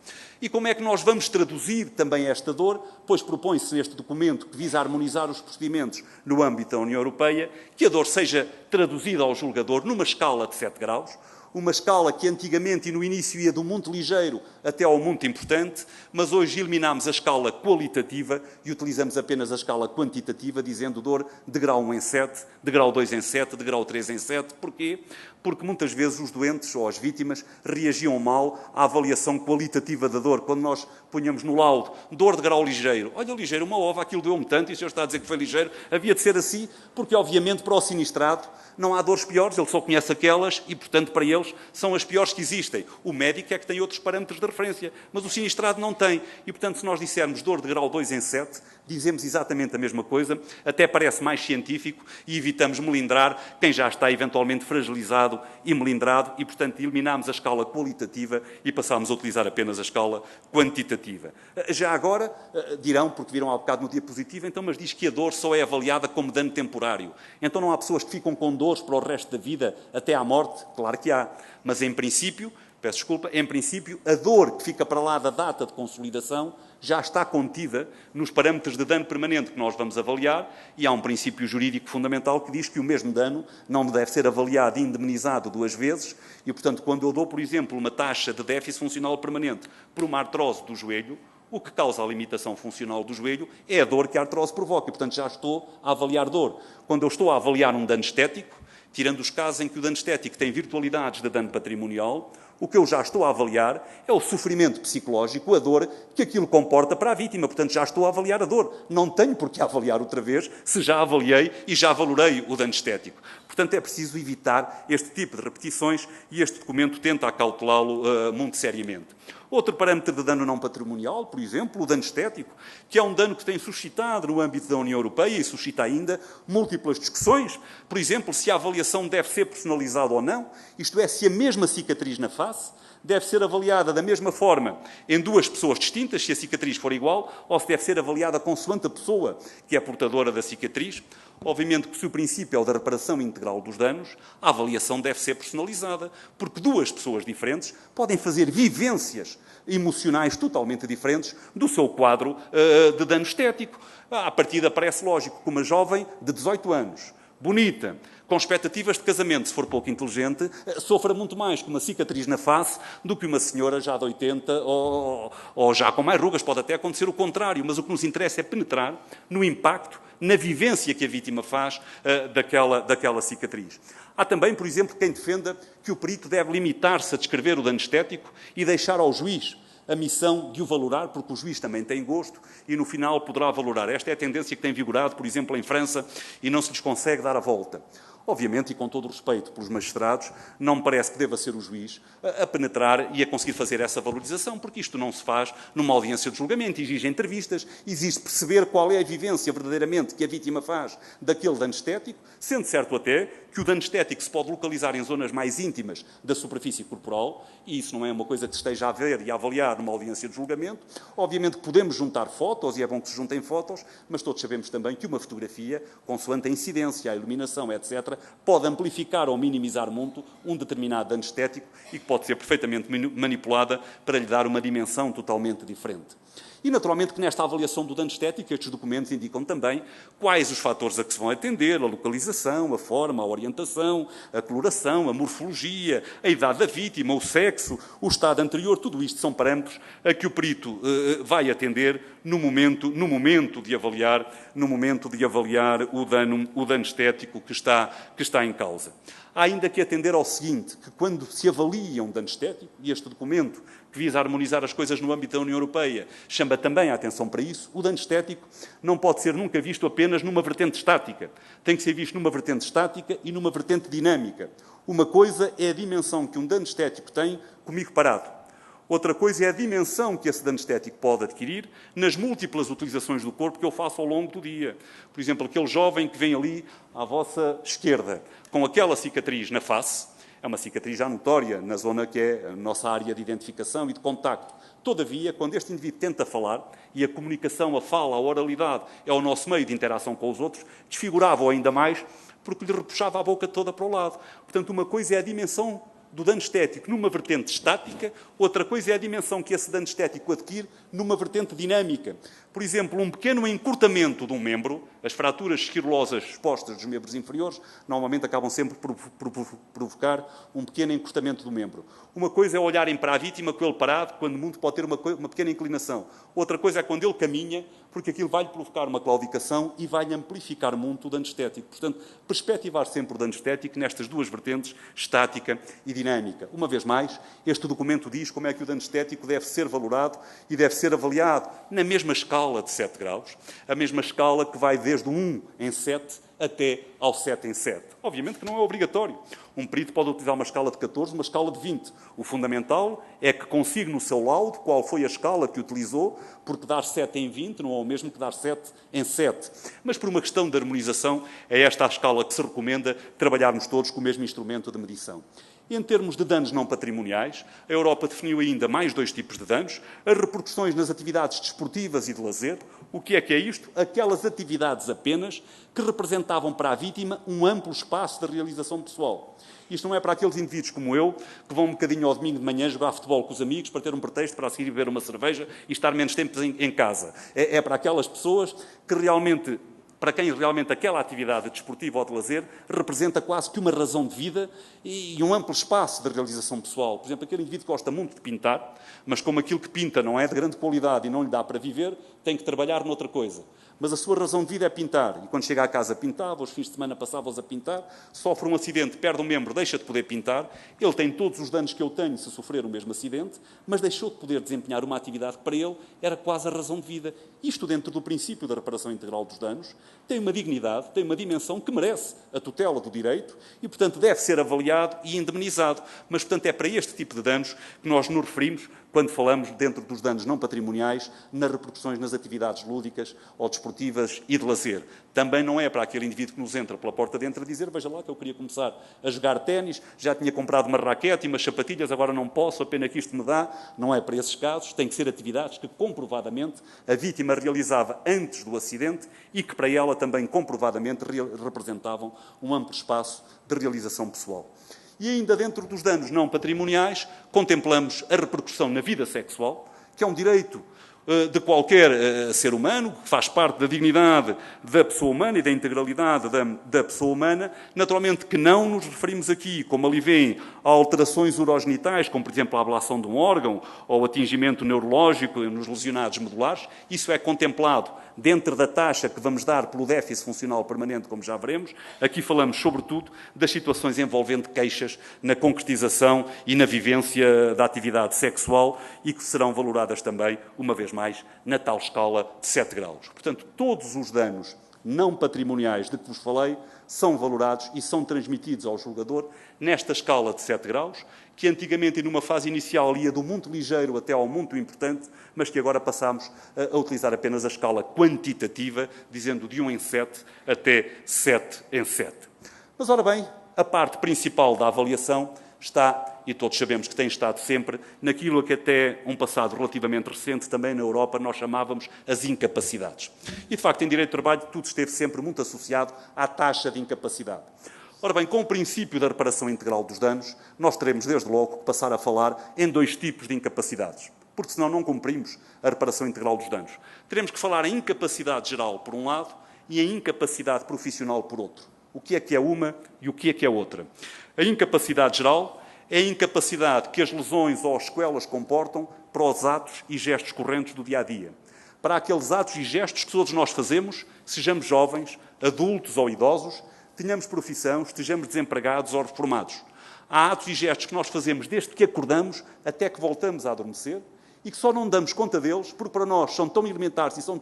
E como é que nós vamos traduzir também esta dor? Pois propõe-se neste documento que visa harmonizar os procedimentos no âmbito da União Europeia, que a dor seja traduzida ao julgador numa escala de 7 graus, uma escala que antigamente e no início ia do muito ligeiro até ao muito importante, mas hoje eliminamos a escala qualitativa e utilizamos apenas a escala quantitativa, dizendo dor de grau 1 em 7, de grau 2 em 7, de grau 3 em 7. Porquê? Porque muitas vezes os doentes ou as vítimas reagiam mal à avaliação qualitativa da dor. Quando nós punhamos no laudo dor de grau ligeiro, olha, ligeiro, uma ova, aquilo deu-me tanto, e o senhor está a dizer que foi ligeiro, havia de ser assim, porque obviamente para o sinistrado não há dores piores, ele só conhece aquelas e, portanto, para eles são as piores que existem. O médico é que tem outros parâmetros de referência, mas o sinistrado não tem. E, portanto, se nós dissermos dor de grau 2 em 7, dizemos exatamente a mesma coisa, até parece mais científico e evitamos melindrar quem já está eventualmente fragilizado e melindrado e, portanto, eliminamos a escala qualitativa e passámos a utilizar apenas a escala quantitativa. Já agora, dirão, porque viram há bocado no diapositivo, então, mas diz que a dor só é avaliada como dano temporário. Então não há pessoas que ficam com dores para o resto da vida até à morte? Claro que há. Mas, em princípio, peço desculpa, em princípio, a dor que fica para lá da data de consolidação já está contida nos parâmetros de dano permanente que nós vamos avaliar e há um princípio jurídico fundamental que diz que o mesmo dano não deve ser avaliado e indemnizado 2 vezes e, portanto, quando eu dou, por exemplo, uma taxa de déficit funcional permanente por uma artrose do joelho, o que causa a limitação funcional do joelho é a dor que a artrose provoca e, portanto, já estou a avaliar dor. Quando eu estou a avaliar um dano estético, tirando os casos em que o dano estético tem virtualidades de dano patrimonial, o que eu já estou a avaliar é o sofrimento psicológico, a dor que aquilo comporta para a vítima. Portanto, já estou a avaliar a dor. Não tenho por que avaliar outra vez se já avaliei e já valorei o dano estético. Portanto, é preciso evitar este tipo de repetições e este documento tenta acautelá-lo muito seriamente. Outro parâmetro de dano não patrimonial, por exemplo, o dano estético, que é um dano que tem suscitado no âmbito da União Europeia e suscita ainda múltiplas discussões. Por exemplo, se a avaliação deve ser personalizada ou não, isto é, se a mesma cicatriz na face deve ser avaliada da mesma forma em duas pessoas distintas, se a cicatriz for igual, ou se deve ser avaliada consoante a pessoa que é portadora da cicatriz. Obviamente que se o princípio é o da reparação integral dos danos, a avaliação deve ser personalizada, porque duas pessoas diferentes podem fazer vivências emocionais totalmente diferentes do seu quadro de dano estético. À partida parece lógico que uma jovem de 18 anos, bonita, com expectativas de casamento, se for pouco inteligente, sofra muito mais com uma cicatriz na face do que uma senhora já de 80 ou já com mais rugas. Pode até acontecer o contrário, mas o que nos interessa é penetrar no impacto, na vivência que a vítima faz daquela cicatriz. Há também, por exemplo, quem defenda que o perito deve limitar-se a descrever o dano estético e deixar ao juiz a missão de o valorar, porque o juiz também tem gosto e, no final, poderá valorar. Esta é a tendência que tem vigorado, por exemplo, em França, e não se lhes consegue dar a volta. Obviamente, e com todo o respeito pelos magistrados, não me parece que deva ser o juiz a penetrar e a conseguir fazer essa valorização, porque isto não se faz numa audiência de julgamento. Exige entrevistas, exige perceber qual é a vivência verdadeiramente que a vítima faz daquele dano estético, sendo certo até que o dano estético se pode localizar em zonas mais íntimas da superfície corporal, e isso não é uma coisa que se esteja a ver e a avaliar numa audiência de julgamento. Obviamente que podemos juntar fotos, e é bom que se juntem fotos, mas todos sabemos também que uma fotografia, consoante a incidência, a iluminação, etc., pode amplificar ou minimizar muito um determinado dano estético e que pode ser perfeitamente manipulada para lhe dar uma dimensão totalmente diferente. E, naturalmente, que nesta avaliação do dano estético, estes documentos indicam também quais os fatores a que se vão atender, a localização, a forma, a orientação, a coloração, a morfologia, a idade da vítima, o sexo, o estado anterior, tudo isto são parâmetros a que o perito vai atender no momento de avaliar o dano estético que está em causa. Há ainda que atender ao seguinte, que quando se avalia um dano estético, e este documento que visa harmonizar as coisas no âmbito da União Europeia chama também a atenção para isso, o dano estético não pode ser nunca visto apenas numa vertente estática. Tem que ser visto numa vertente estática e numa vertente dinâmica. Uma coisa é a dimensão que um dano estético tem comigo parado. Outra coisa é a dimensão que esse dano estético pode adquirir nas múltiplas utilizações do corpo que eu faço ao longo do dia. Por exemplo, aquele jovem que vem ali à vossa esquerda, com aquela cicatriz na face, é uma cicatriz já notória na zona que é a nossa área de identificação e de contacto. Todavia, quando este indivíduo tenta falar, e a comunicação, a fala, a oralidade é o nosso meio de interação com os outros, desfigurava-o ainda mais porque lhe repuxava a boca toda para o lado. Portanto, uma coisa é a dimensão do dano estético numa vertente estática, outra coisa é a dimensão que esse dano estético adquire numa vertente dinâmica. Por exemplo, um pequeno encurtamento de um membro, as fraturas esquirolosas expostas dos membros inferiores, normalmente acabam sempre por provocar um pequeno encurtamento do membro. Uma coisa é olharem para a vítima com ele parado, quando muito pode ter uma pequena inclinação. Outra coisa é quando ele caminha, porque aquilo vai-lhe provocar uma claudicação e vai-lhe amplificar muito o dano estético. Portanto, perspectivar sempre o dano estético nestas duas vertentes, estática e dinâmica. Uma vez mais, este documento diz como é que o dano estético deve ser valorado e deve ser avaliado na mesma escala de 7 graus, a mesma escala que vai desde o 1 em 7 até ao 7 em 7. Obviamente que não é obrigatório. Um perito pode utilizar uma escala de 14, uma escala de 20. O fundamental é que consiga no seu laudo qual foi a escala que utilizou, porque dar 7 em 20 não é o mesmo que dar 7 em 7. Mas por uma questão de harmonização, é esta a escala que se recomenda trabalharmos todos com o mesmo instrumento de medição. Em termos de danos não patrimoniais, a Europa definiu ainda mais 2 tipos de danos: as repercussões nas atividades desportivas e de lazer. O que é isto? Aquelas atividades apenas que representavam para a vítima um amplo espaço de realização pessoal. Isto não é para aqueles indivíduos como eu, que vão um bocadinho ao domingo de manhã jogar futebol com os amigos para ter um pretexto para a seguir beber uma cerveja e estar menos tempo em casa. É para aquelas pessoas que realmente, para quem realmente aquela atividade desportiva ou de lazer representa quase que uma razão de vida e um amplo espaço de realização pessoal. Por exemplo, aquele indivíduo que gosta muito de pintar, mas como aquilo que pinta não é de grande qualidade e não lhe dá para viver, tem que trabalhar noutra coisa. Mas a sua razão de vida é pintar. E quando chega à casa pintava, os fins de semana passava-os a pintar, sofre um acidente, perde um membro, deixa de poder pintar, ele tem todos os danos que eu tenho se sofrer o mesmo acidente, mas deixou de poder desempenhar uma atividade que para ele era quase a razão de vida. Isto dentro do princípio da reparação integral dos danos, tem uma dignidade, tem uma dimensão que merece a tutela do direito e, portanto, deve ser avaliado e indemnizado. Mas, portanto, é para este tipo de danos que nós nos referimos quando falamos, dentro dos danos não patrimoniais, nas repercussões nas atividades lúdicas ou desportivas e de lazer. Também não é para aquele indivíduo que nos entra pela porta dentro a dizer, veja lá que eu queria começar a jogar ténis, já tinha comprado uma raquete e umas sapatilhas, agora não posso, a pena que isto me dá. Não é para esses casos, tem que ser atividades que comprovadamente a vítima realizava antes do acidente e que para ela também comprovadamente representavam um amplo espaço de realização pessoal. E ainda dentro dos danos não patrimoniais, contemplamos a repercussão na vida sexual, que é um direito de qualquer ser humano, que faz parte da dignidade da pessoa humana e da integralidade da pessoa humana. Naturalmente que não nos referimos aqui, como ali vêem, a alterações urogenitais, como por exemplo a ablação de um órgão ou atingimento neurológico nos lesionados medulares. Isso é contemplado dentro da taxa que vamos dar pelo déficit funcional permanente, como já veremos. Aqui falamos, sobretudo, das situações envolvendo queixas na concretização e na vivência da atividade sexual e que serão valoradas também, uma vez mais, na tal escala de 7 graus. Portanto, todos os danos não patrimoniais de que vos falei são valorados e são transmitidos ao julgador nesta escala de 7 graus, que antigamente, numa fase inicial, ia do muito ligeiro até ao muito importante, mas que agora passamos a utilizar apenas a escala quantitativa, dizendo de 1 em 7 até 7 em 7. Mas, ora bem, a parte principal da avaliação está, e todos sabemos que tem estado sempre, naquilo que até um passado relativamente recente, também na Europa, nós chamávamos as incapacidades. E, de facto, em direito de trabalho, tudo esteve sempre muito associado à taxa de incapacidade. Ora bem, com o princípio da reparação integral dos danos, nós teremos, desde logo, que passar a falar em 2 tipos de incapacidades, porque senão não cumprimos a reparação integral dos danos. Teremos que falar em incapacidade geral, por um lado, e em incapacidade profissional, por outro. O que é uma e o que é outra? A incapacidade geral é a incapacidade que as lesões ou as sequelas comportam para os atos e gestos correntes do dia-a-dia. Para aqueles atos e gestos que todos nós fazemos, sejamos jovens, adultos ou idosos, tenhamos profissão, estejamos desempregados ou reformados. Há atos e gestos que nós fazemos desde que acordamos até que voltamos a adormecer e que só não damos conta deles porque para nós são tão elementares e são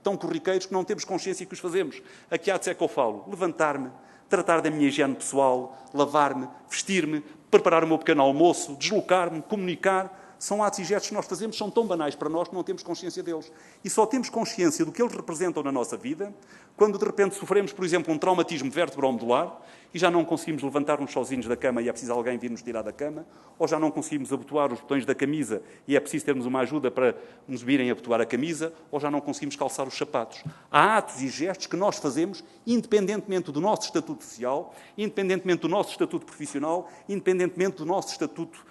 tão corriqueiros que não temos consciência que os fazemos. A que atos é que eu falo? Levantar-me, tratar da minha higiene pessoal, lavar-me, vestir-me, preparar o meu pequeno almoço, deslocar-me, comunicar. São atos e gestos que nós fazemos, são tão banais para nós que não temos consciência deles. E só temos consciência do que eles representam na nossa vida quando, de repente, sofremos, por exemplo, um traumatismo vértebro-medular e já não conseguimos levantar-nos sozinhos da cama e é preciso alguém vir nos tirar da cama, ou já não conseguimos abotoar os botões da camisa e é preciso termos uma ajuda para nos virem abotoar a camisa, ou já não conseguimos calçar os sapatos. Há atos e gestos que nós fazemos independentemente do nosso estatuto social, independentemente do nosso estatuto profissional, independentemente do nosso estatuto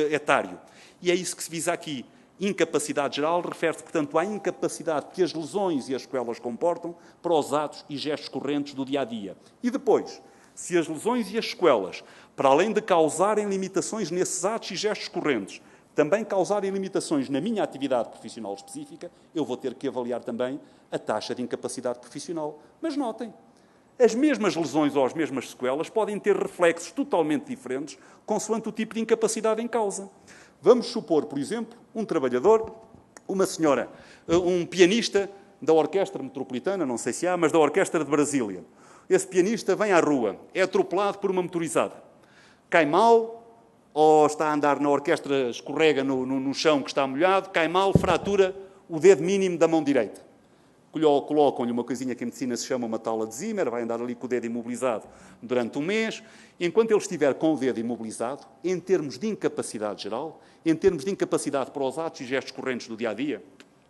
etário. E é isso que se visa aqui. Incapacidade geral refere-se, portanto, à incapacidade que as lesões e as sequelas comportam para os atos e gestos correntes do dia-a-dia. E depois, se as lesões e as sequelas, para além de causarem limitações nesses atos e gestos correntes, também causarem limitações na minha atividade profissional específica, eu vou ter que avaliar também a taxa de incapacidade profissional. Mas notem, as mesmas lesões ou as mesmas sequelas podem ter reflexos totalmente diferentes consoante o tipo de incapacidade em causa. Vamos supor, por exemplo, um trabalhador, uma senhora, um pianista da Orquestra Metropolitana, não sei se há, mas da Orquestra de Brasília. Esse pianista vem à rua, é atropelado por uma motorizada. Cai mal, ou está a andar na orquestra, escorrega no chão que está molhado, cai mal, fratura o dedo mínimo da mão direita. Colocam-lhe uma coisinha que em medicina se chama uma tala de Zimmer, vai andar ali com o dedo imobilizado durante um mês. Enquanto ele estiver com o dedo imobilizado, em termos de incapacidade geral, em termos de incapacidade para os atos e gestos correntes do dia-a-dia,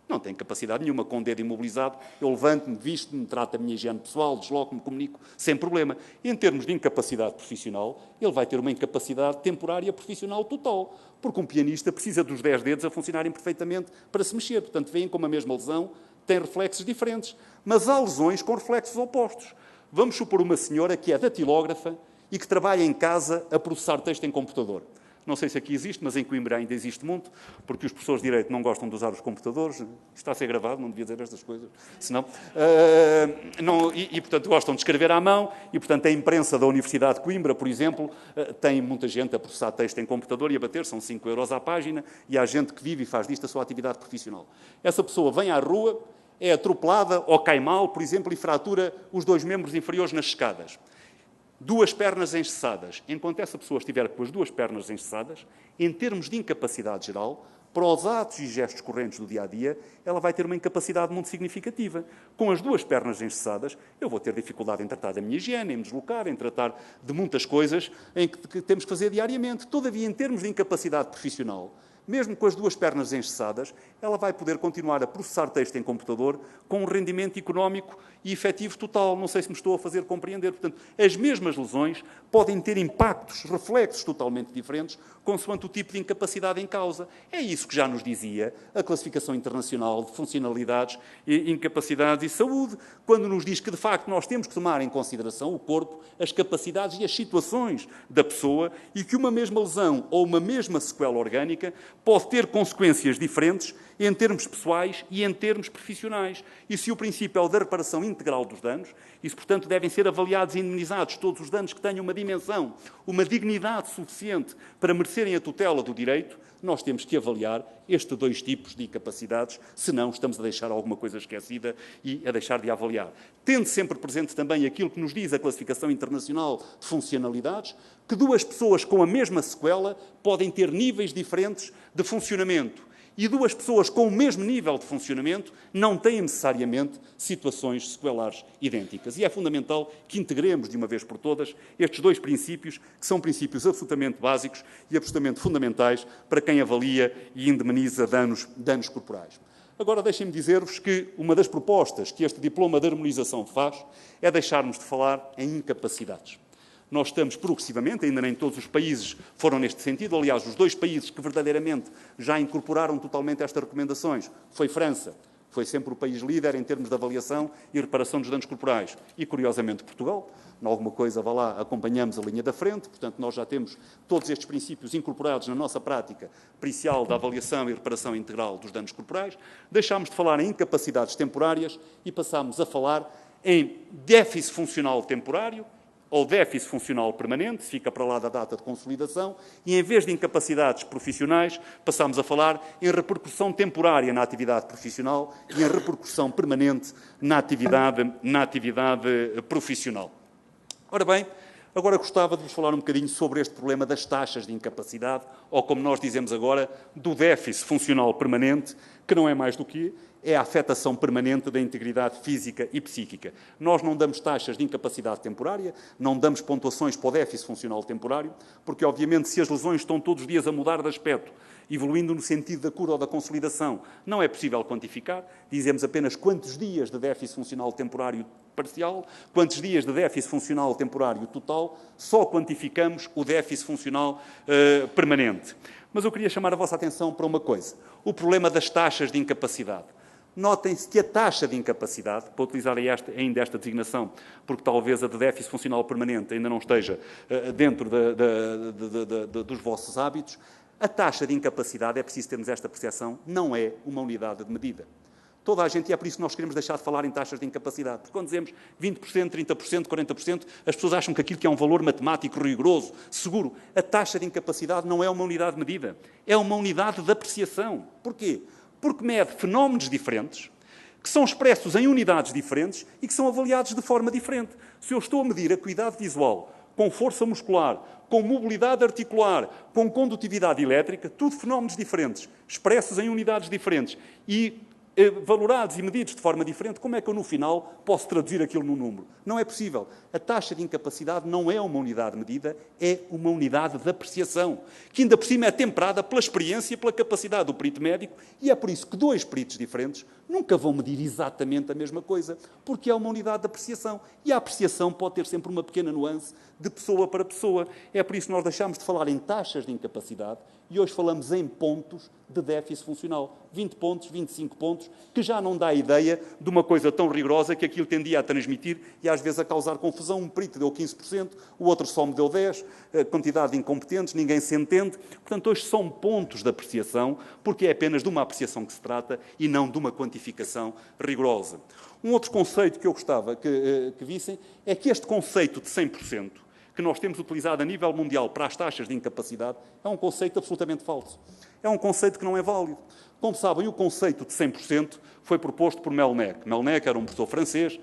não tem capacidade nenhuma com o dedo imobilizado. Eu levanto-me, visto-me, trato a minha higiene pessoal, desloco-me, comunico, sem problema. Em termos de incapacidade profissional, ele vai ter uma incapacidade temporária profissional total, porque um pianista precisa dos 10 dedos a funcionarem perfeitamente para se mexer. Portanto, veem como a mesma lesão tem reflexos diferentes, mas há lesões com reflexos opostos. Vamos supor uma senhora que é datilógrafa e que trabalha em casa a processar texto em computador. Não sei se aqui existe, mas em Coimbra ainda existe muito, porque os professores de Direito não gostam de usar os computadores. Isto está a ser gravado, não devia dizer estas coisas. Senão, portanto, gostam de escrever à mão e, portanto, a imprensa da Universidade de Coimbra, por exemplo, tem muita gente a processar texto em computador e a bater, são 5 € à página, e há gente que vive e faz disto a sua atividade profissional. Essa pessoa vem à rua é atropelada ou cai mal, por exemplo, e fratura os 2 membros inferiores nas escadas. 2 pernas engessadas. Enquanto essa pessoa estiver com as 2 pernas engessadas, em termos de incapacidade geral, para os atos e gestos correntes do dia-a-dia, ela vai ter uma incapacidade muito significativa. Com as 2 pernas engessadas, eu vou ter dificuldade em tratar da minha higiene, em me deslocar, em tratar de muitas coisas em que temos que fazer diariamente. Todavia, em termos de incapacidade profissional, mesmo com as 2 pernas engessadas, ela vai poder continuar a processar texto em computador com um rendimento económico e efetivo total. Não sei se me estou a fazer compreender. Portanto, as mesmas lesões podem ter impactos, reflexos totalmente diferentes, consoante o tipo de incapacidade em causa. É isso que já nos dizia a Classificação Internacional de Funcionalidades, Incapacidades e Saúde, quando nos diz que, de facto, nós temos que tomar em consideração o corpo, as capacidades e as situações da pessoa e que uma mesma lesão ou uma mesma sequela orgânica pode ter consequências diferentes em termos pessoais e em termos profissionais. E se o princípio é o da reparação integral dos danos, e se, portanto, devem ser avaliados e indemnizados todos os danos que tenham uma dimensão, uma dignidade suficiente para merecerem a tutela do direito, nós temos que avaliar estes 2 tipos de incapacidades, senão estamos a deixar alguma coisa esquecida e a deixar de avaliar. Tendo sempre presente também aquilo que nos diz a Classificação Internacional de Funcionalidades, que 2 pessoas com a mesma sequela podem ter níveis diferentes de funcionamento. E 2 pessoas com o mesmo nível de funcionamento não têm necessariamente situações sequelares idênticas. E é fundamental que integremos de uma vez por todas estes 2 princípios, que são princípios absolutamente básicos e absolutamente fundamentais para quem avalia e indemniza danos corporais. Agora, deixem-me dizer-vos que uma das propostas que este diploma de harmonização faz é deixarmos de falar em incapacidades. Nós estamos progressivamente, ainda nem todos os países foram neste sentido, aliás, os 2 países que verdadeiramente já incorporaram totalmente estas recomendações foi França, foi sempre o país líder em termos de avaliação e reparação dos danos corporais, e, curiosamente, Portugal. Em alguma coisa, vá lá, acompanhamos a linha da frente, portanto, nós já temos todos estes princípios incorporados na nossa prática pericial da avaliação e reparação integral dos danos corporais. Deixámos de falar em incapacidades temporárias e passámos a falar em déficit funcional temporário, ou déficit funcional permanente, fica para lá da data de consolidação, e em vez de incapacidades profissionais, passamos a falar em repercussão temporária na atividade profissional e em repercussão permanente na atividade profissional. Ora bem, agora gostava de vos falar um bocadinho sobre este problema das taxas de incapacidade, ou como nós dizemos agora, do déficit funcional permanente, que não é mais do que é a afetação permanente da integridade física e psíquica. Nós não damos taxas de incapacidade temporária, não damos pontuações para o déficit funcional temporário, porque, obviamente, se as lesões estão todos os dias a mudar de aspecto, evoluindo no sentido da cura ou da consolidação, não é possível quantificar. Dizemos apenas quantos dias de déficit funcional temporário parcial, quantos dias de déficit funcional temporário total, só quantificamos o déficit funcional permanente. Mas eu queria chamar a vossa atenção para uma coisa: o problema das taxas de incapacidade. Notem-se que a taxa de incapacidade, para utilizar ainda esta designação, porque talvez a de déficit funcional permanente ainda não esteja dentro dos vossos hábitos, a taxa de incapacidade, é preciso termos esta percepção, não é uma unidade de medida. Toda a gente, e é por isso que nós queremos deixar de falar em taxas de incapacidade, porque quando dizemos 20%, 30%, 40%, as pessoas acham que aquilo que é um valor matemático rigoroso, seguro. A taxa de incapacidade não é uma unidade de medida, é uma unidade de apreciação. Porquê? Porque mede fenómenos diferentes, que são expressos em unidades diferentes e que são avaliados de forma diferente. Se eu estou a medir acuidade visual com força muscular, com mobilidade articular, com condutividade elétrica, tudo fenómenos diferentes, expressos em unidades diferentes e valorados e medidos de forma diferente, como é que eu, no final, posso traduzir aquilo num número? Não é possível. A taxa de incapacidade não é uma unidade de medida, é uma unidade de apreciação, que ainda por cima é temperada pela experiência e pela capacidade do perito médico, e é por isso que 2 peritos diferentes nunca vão medir exatamente a mesma coisa, porque é uma unidade de apreciação. E a apreciação pode ter sempre uma pequena nuance de pessoa para pessoa. É por isso que nós deixamos de falar em taxas de incapacidade e hoje falamos em pontos de déficit funcional. 20 pontos, 25 pontos, que já não dá a ideia de uma coisa tão rigorosa que aquilo tendia a transmitir e às vezes a causar confusão. Um perito deu 15%, o outro só me deu 10%, quantidade de incompetentes, ninguém se entende. Portanto, hoje são pontos de apreciação, porque é apenas de uma apreciação que se trata e não de uma quantificação rigorosa. Um outro conceito que eu gostava que vissem é que este conceito de 100%, que nós temos utilizado a nível mundial para as taxas de incapacidade, é um conceito absolutamente falso. É um conceito que não é válido. Como sabem, o conceito de 100% foi proposto por Melnec. Melnec era um professor francês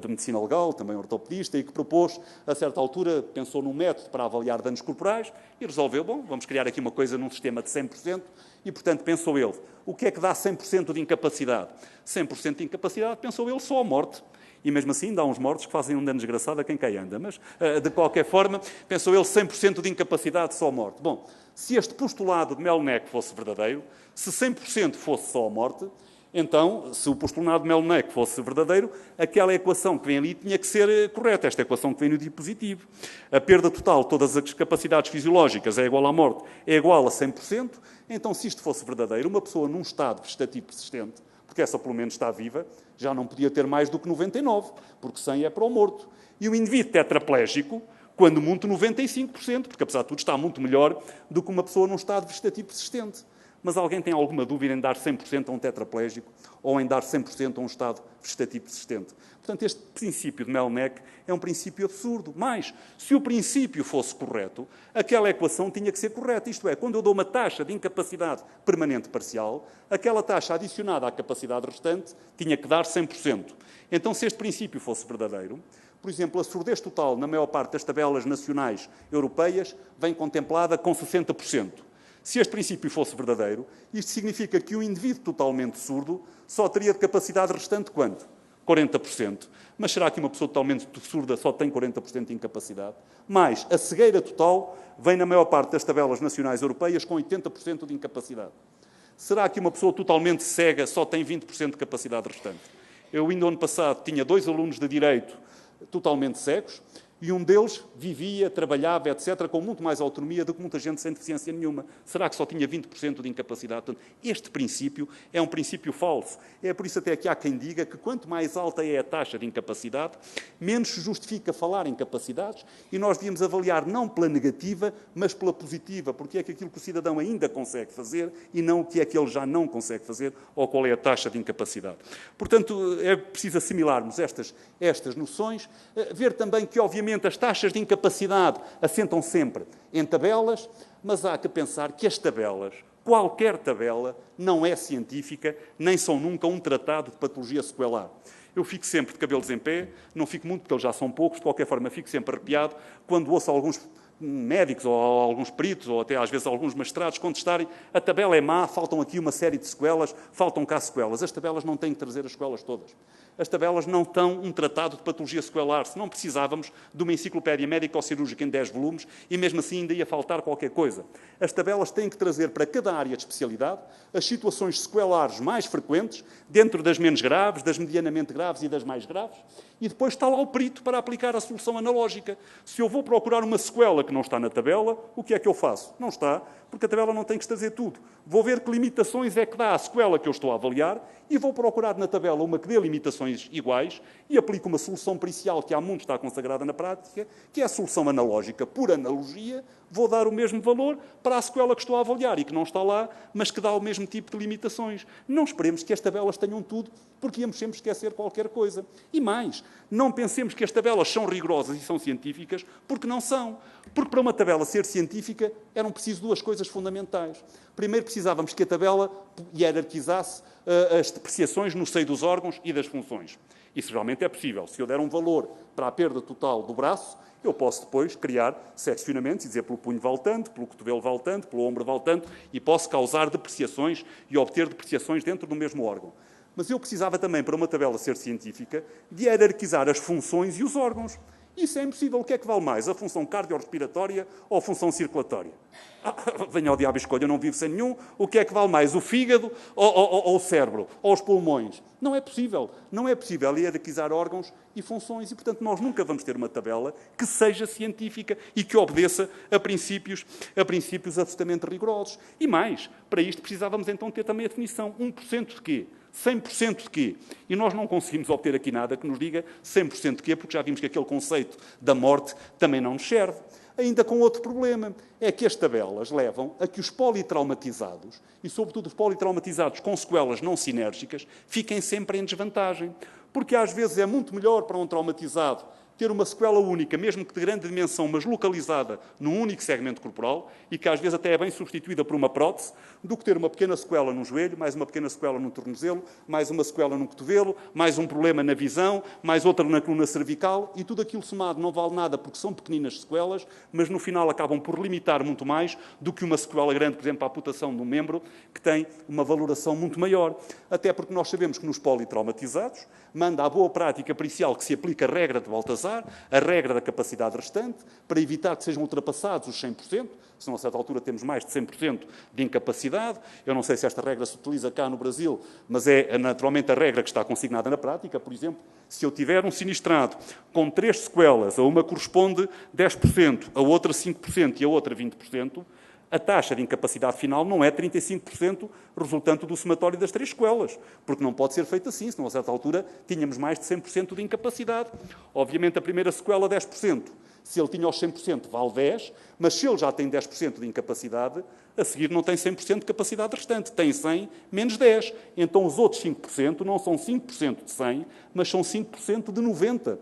de medicina legal, também ortopedista, e que propôs, a certa altura, pensou num método para avaliar danos corporais e resolveu, bom, vamos criar aqui uma coisa num sistema de 100%, e, portanto, pensou ele, o que é que dá 100% de incapacidade? 100% de incapacidade, pensou ele, só a morte. E mesmo assim dá uns mortos que fazem um dano desgraçado a quem cá anda. Mas, de qualquer forma, pensou ele 100% de incapacidade, só a morte. Bom, se este postulado de Melnec fosse verdadeiro, se 100% fosse só a morte, então, se o postulado de Melnec fosse verdadeiro, aquela equação que vem ali tinha que ser correta, esta equação que vem no dispositivo. A perda total de todas as capacidades fisiológicas é igual à morte, é igual a 100%. Então, se isto fosse verdadeiro, uma pessoa num estado vegetativo persistente, porque essa pelo menos está viva, já não podia ter mais do que 99, porque 100 é para o morto. E o indivíduo tetraplégico, quando muito, 95%, porque apesar de tudo está muito melhor do que uma pessoa num estado vegetativo persistente. Mas alguém tem alguma dúvida em dar 100% a um tetraplégico ou em dar 100% a um estado vegetativo persistente? Portanto, este princípio de Melnec é um princípio absurdo. Mas, se o princípio fosse correto, aquela equação tinha que ser correta. Isto é, quando eu dou uma taxa de incapacidade permanente parcial, aquela taxa adicionada à capacidade restante tinha que dar 100%. Então, se este princípio fosse verdadeiro, por exemplo, a surdez total, na maior parte das tabelas nacionais europeias, vem contemplada com 60%. Se este princípio fosse verdadeiro, isto significa que o indivíduo totalmente surdo só teria de capacidade restante quanto? 40%. Mas será que uma pessoa totalmente surda só tem 40% de incapacidade? Mais, a cegueira total vem na maior parte das tabelas nacionais europeias com 80% de incapacidade. Será que uma pessoa totalmente cega só tem 20% de capacidade restante? Eu, ainda ano passado, tinha 2 alunos de Direito totalmente cegos, e um deles vivia, trabalhava, etc., com muito mais autonomia do que muita gente sem deficiência nenhuma. Será que só tinha 20% de incapacidade? Portanto, este princípio é um princípio falso. É por isso até que há quem diga que quanto mais alta é a taxa de incapacidade, menos se justifica falar em capacidades, e nós devíamos avaliar não pela negativa, mas pela positiva, porque é que aquilo que o cidadão ainda consegue fazer e não o que é que ele já não consegue fazer ou qual é a taxa de incapacidade. Portanto, é preciso assimilarmos estas noções, ver também que, obviamente, as taxas de incapacidade assentam sempre em tabelas, mas há que pensar que as tabelas, qualquer tabela, não é científica, nem são nunca um tratado de patologia sequelar. Eu fico sempre de cabelos em pé, não fico muito porque eles já são poucos, de qualquer forma fico sempre arrepiado quando ouço alguns médicos ou alguns peritos ou até às vezes alguns magistrados contestarem a tabela é má, faltam aqui uma série de sequelas, faltam cá sequelas. As tabelas não têm que trazer as sequelas todas. As tabelas não estão um tratado de patologia sequelar, se não precisávamos de uma enciclopédia médico-cirúrgica em 10 volumes e mesmo assim ainda ia faltar qualquer coisa. As tabelas têm que trazer para cada área de especialidade as situações sequelares mais frequentes, dentro das menos graves, das medianamente graves e das mais graves, e depois está lá o perito para aplicar a solução analógica. Se eu vou procurar uma sequela que não está na tabela, o que é que eu faço? Não está, porque a tabela não tem que trazer tudo. Vou ver que limitações é que dá a sequela que eu estou a avaliar e vou procurar na tabela uma que dê limitações iguais e aplico uma solução pericial que há muito está consagrada na prática, que é a solução analógica. Por analogia, vou dar o mesmo valor para a sequela que estou a avaliar e que não está lá, mas que dá o mesmo tipo de limitações. Não esperemos que as tabelas tenham tudo, porque íamos sempre esquecer qualquer coisa. E mais, não pensemos que as tabelas são rigorosas e são científicas, porque não são. Porque para uma tabela ser científica eram preciso 2 coisas fundamentais. Primeiro, precisávamos que a tabela hierarquizasse as depreciações no seio dos órgãos e das funções. Isso realmente é possível. Se eu der um valor para a perda total do braço, eu posso depois criar seccionamentos e dizer pelo punho vale tanto, pelo cotovelo vale tanto, pelo ombro vale tanto, e posso causar depreciações e obter depreciações dentro do mesmo órgão. Mas eu precisava também, para uma tabela ser científica, de hierarquizar as funções e os órgãos. Isso é impossível. O que é que vale mais? A função cardiorrespiratória ou a função circulatória? Venha ao diabo e escolha, eu não vivo sem nenhum. O que é que vale mais? O fígado ou o cérebro? Ou os pulmões? Não é possível. Não é possível hierarquizar órgãos e funções. E, portanto, nós nunca vamos ter uma tabela que seja científica e que obedeça a princípios absolutamente rigorosos. E mais, para isto precisávamos então ter também a definição. 1% de quê? 100% de quê? E nós não conseguimos obter aqui nada que nos diga 100% de quê, porque já vimos que aquele conceito da morte também não nos serve. Ainda com outro problema, é que as tabelas levam a que os politraumatizados, e sobretudo os politraumatizados com sequelas não sinérgicas, fiquem sempre em desvantagem. Porque às vezes é muito melhor para um traumatizado ter uma sequela única, mesmo que de grande dimensão, mas localizada num único segmento corporal, e que às vezes até é bem substituída por uma prótese, do que ter uma pequena sequela num joelho, mais uma pequena sequela num tornozelo, mais uma sequela num cotovelo, mais um problema na visão, mais outra na coluna cervical, e tudo aquilo somado não vale nada porque são pequeninas sequelas, mas no final acabam por limitar muito mais do que uma sequela grande, por exemplo, a amputação de um membro, que tem uma valoração muito maior. Até porque nós sabemos que nos politraumatizados manda a boa prática pericial que se aplica a regra de Baltazar, a regra da capacidade restante, para evitar que sejam ultrapassados os 100%, senão a certa altura temos mais de 100% de incapacidade. Eu não sei se esta regra se utiliza cá no Brasil, mas é naturalmente a regra que está consignada na prática. Por exemplo, se eu tiver um sinistrado com 3 sequelas, a uma corresponde 10%, a outra 5% e a outra 20%, a taxa de incapacidade final não é 35% resultante do somatório das 3 sequelas, porque não pode ser feito assim, senão a certa altura tínhamos mais de 100% de incapacidade. Obviamente a primeira sequela 10%, se ele tinha os 100% vale 10%, mas se ele já tem 10% de incapacidade, a seguir não tem 100% de capacidade restante, tem 100 menos 10. Então os outros 5% não são 5% de 100, mas são 5% de 90%.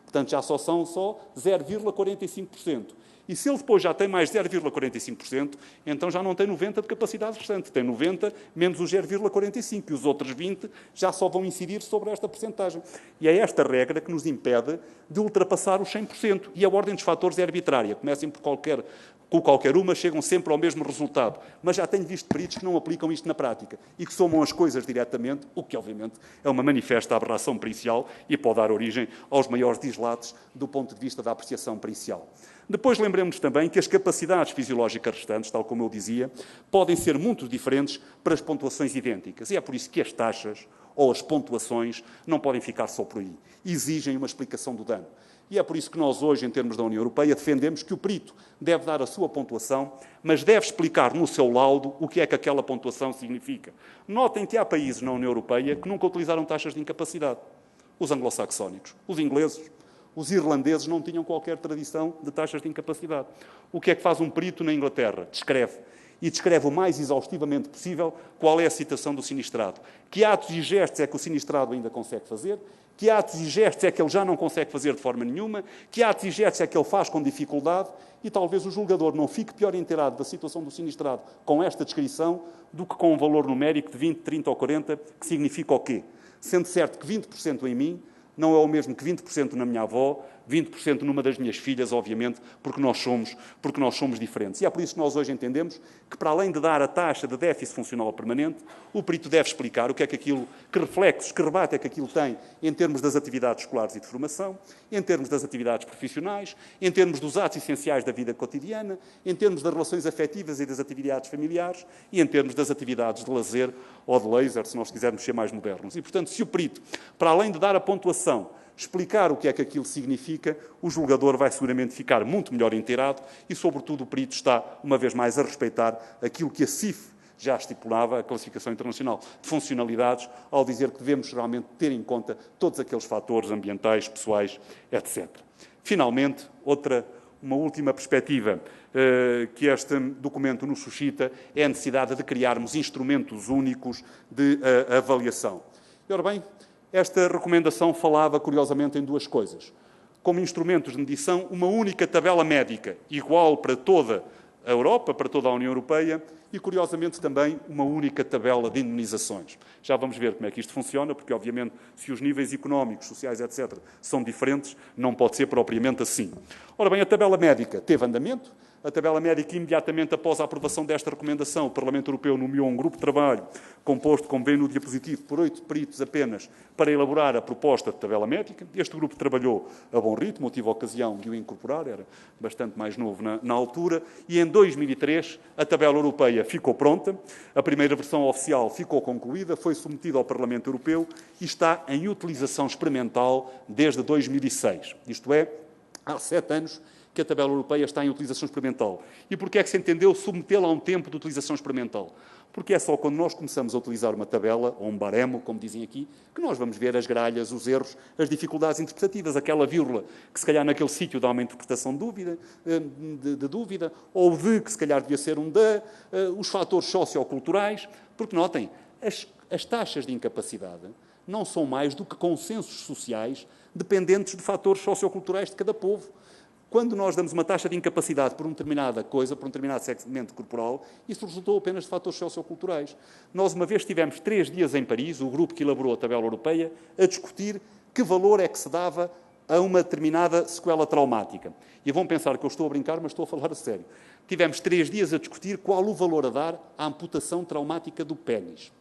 Portanto já são 0,45%. E se ele depois já tem mais 0,45%, então já não tem 90% de capacidade restante. Tem 90% menos os 0,45%. E os outros 20% já só vão incidir sobre esta percentagem. E é esta regra que nos impede de ultrapassar os 100%. E a ordem dos fatores é arbitrária. Comecem por qualquer uma, chegam sempre ao mesmo resultado. Mas já tenho visto peritos que não aplicam isto na prática e que somam as coisas diretamente, o que, obviamente, é uma manifesta aberração pericial e pode dar origem aos maiores dislates do ponto de vista da apreciação pericial. Depois lembremos também que as capacidades fisiológicas restantes, tal como eu dizia, podem ser muito diferentes para as pontuações idênticas. E é por isso que as taxas ou as pontuações não podem ficar só por aí. Exigem uma explicação do dano. E é por isso que nós hoje, em termos da União Europeia, defendemos que o perito deve dar a sua pontuação, mas deve explicar no seu laudo o que é que aquela pontuação significa. Notem que há países na União Europeia que nunca utilizaram taxas de incapacidade. Os anglo-saxónicos, os ingleses, os irlandeses não tinham qualquer tradição de taxas de incapacidade. O que é que faz um perito na Inglaterra? Descreve. E descreve o mais exaustivamente possível qual é a situação do sinistrado. Que atos e gestos é que o sinistrado ainda consegue fazer, que atos e gestos é que ele já não consegue fazer de forma nenhuma, que atos e gestos é que ele faz com dificuldade, e talvez o julgador não fique pior inteirado da situação do sinistrado com esta descrição do que com um valor numérico de 20, 30 ou 40, que significa o quê? Sendo certo que 20% em mim não é o mesmo que 20% na minha avó, 20% numa das minhas filhas, obviamente, porque nós somos diferentes. E é por isso que nós hoje entendemos que, para além de dar a taxa de déficit funcional permanente, o perito deve explicar o que é que aquilo, que reflexos, que rebate é que aquilo tem em termos das atividades escolares e de formação, em termos das atividades profissionais, em termos dos atos essenciais da vida cotidiana, em termos das relações afetivas e das atividades familiares e em termos das atividades de lazer ou de laser, se nós quisermos ser mais modernos. E, portanto, se o perito, para além de dar a pontuação, explicar o que é que aquilo significa, o julgador vai seguramente ficar muito melhor inteirado e, sobretudo, o perito está, uma vez mais, a respeitar aquilo que a CIF já estipulava, a Classificação Internacional de Funcionalidades, ao dizer que devemos realmente ter em conta todos aqueles fatores ambientais, pessoais, etc. Finalmente, uma última perspectiva que este documento nos suscita é a necessidade de criarmos instrumentos únicos de avaliação. E, ora bem, esta recomendação falava, curiosamente, em duas coisas. Como instrumentos de medição, uma única tabela médica, igual para toda a Europa, para toda a União Europeia, e, curiosamente, também uma única tabela de indemnizações. Já vamos ver como é que isto funciona, porque, obviamente, se os níveis económicos, sociais, etc., são diferentes, não pode ser propriamente assim. Ora bem, a tabela médica teve andamento. A tabela médica, imediatamente após a aprovação desta recomendação, o Parlamento Europeu nomeou um grupo de trabalho composto, como vem no diapositivo, por 8 peritos apenas, para elaborar a proposta de tabela médica. Este grupo trabalhou a bom ritmo, tive a ocasião de o incorporar, era bastante mais novo na altura, e em 2003 a tabela europeia ficou pronta, a primeira versão oficial ficou concluída, foi submetida ao Parlamento Europeu e está em utilização experimental desde 2006. Isto é, há 7 anos que a tabela europeia está em utilização experimental. E porquê é que se entendeu submetê-la a um tempo de utilização experimental? Porque é só quando nós começamos a utilizar uma tabela, ou um baremo, como dizem aqui, que nós vamos ver as gralhas, os erros, as dificuldades interpretativas, aquela vírgula que se calhar naquele sítio dá uma interpretação de dúvida, ou de que se calhar devia ser um de, os fatores socioculturais, porque notem, as taxas de incapacidade não são mais do que consensos sociais dependentes de fatores socioculturais de cada povo. Quando nós damos uma taxa de incapacidade por uma determinada coisa, por um determinado segmento corporal, isso resultou apenas de fatores socioculturais. Nós, uma vez, tivemos 3 dias em Paris, o grupo que elaborou a tabela europeia, a discutir que valor é que se dava a uma determinada sequela traumática. E vão pensar que eu estou a brincar, mas estou a falar a sério. Tivemos 3 dias a discutir qual o valor a dar à amputação traumática do pénis.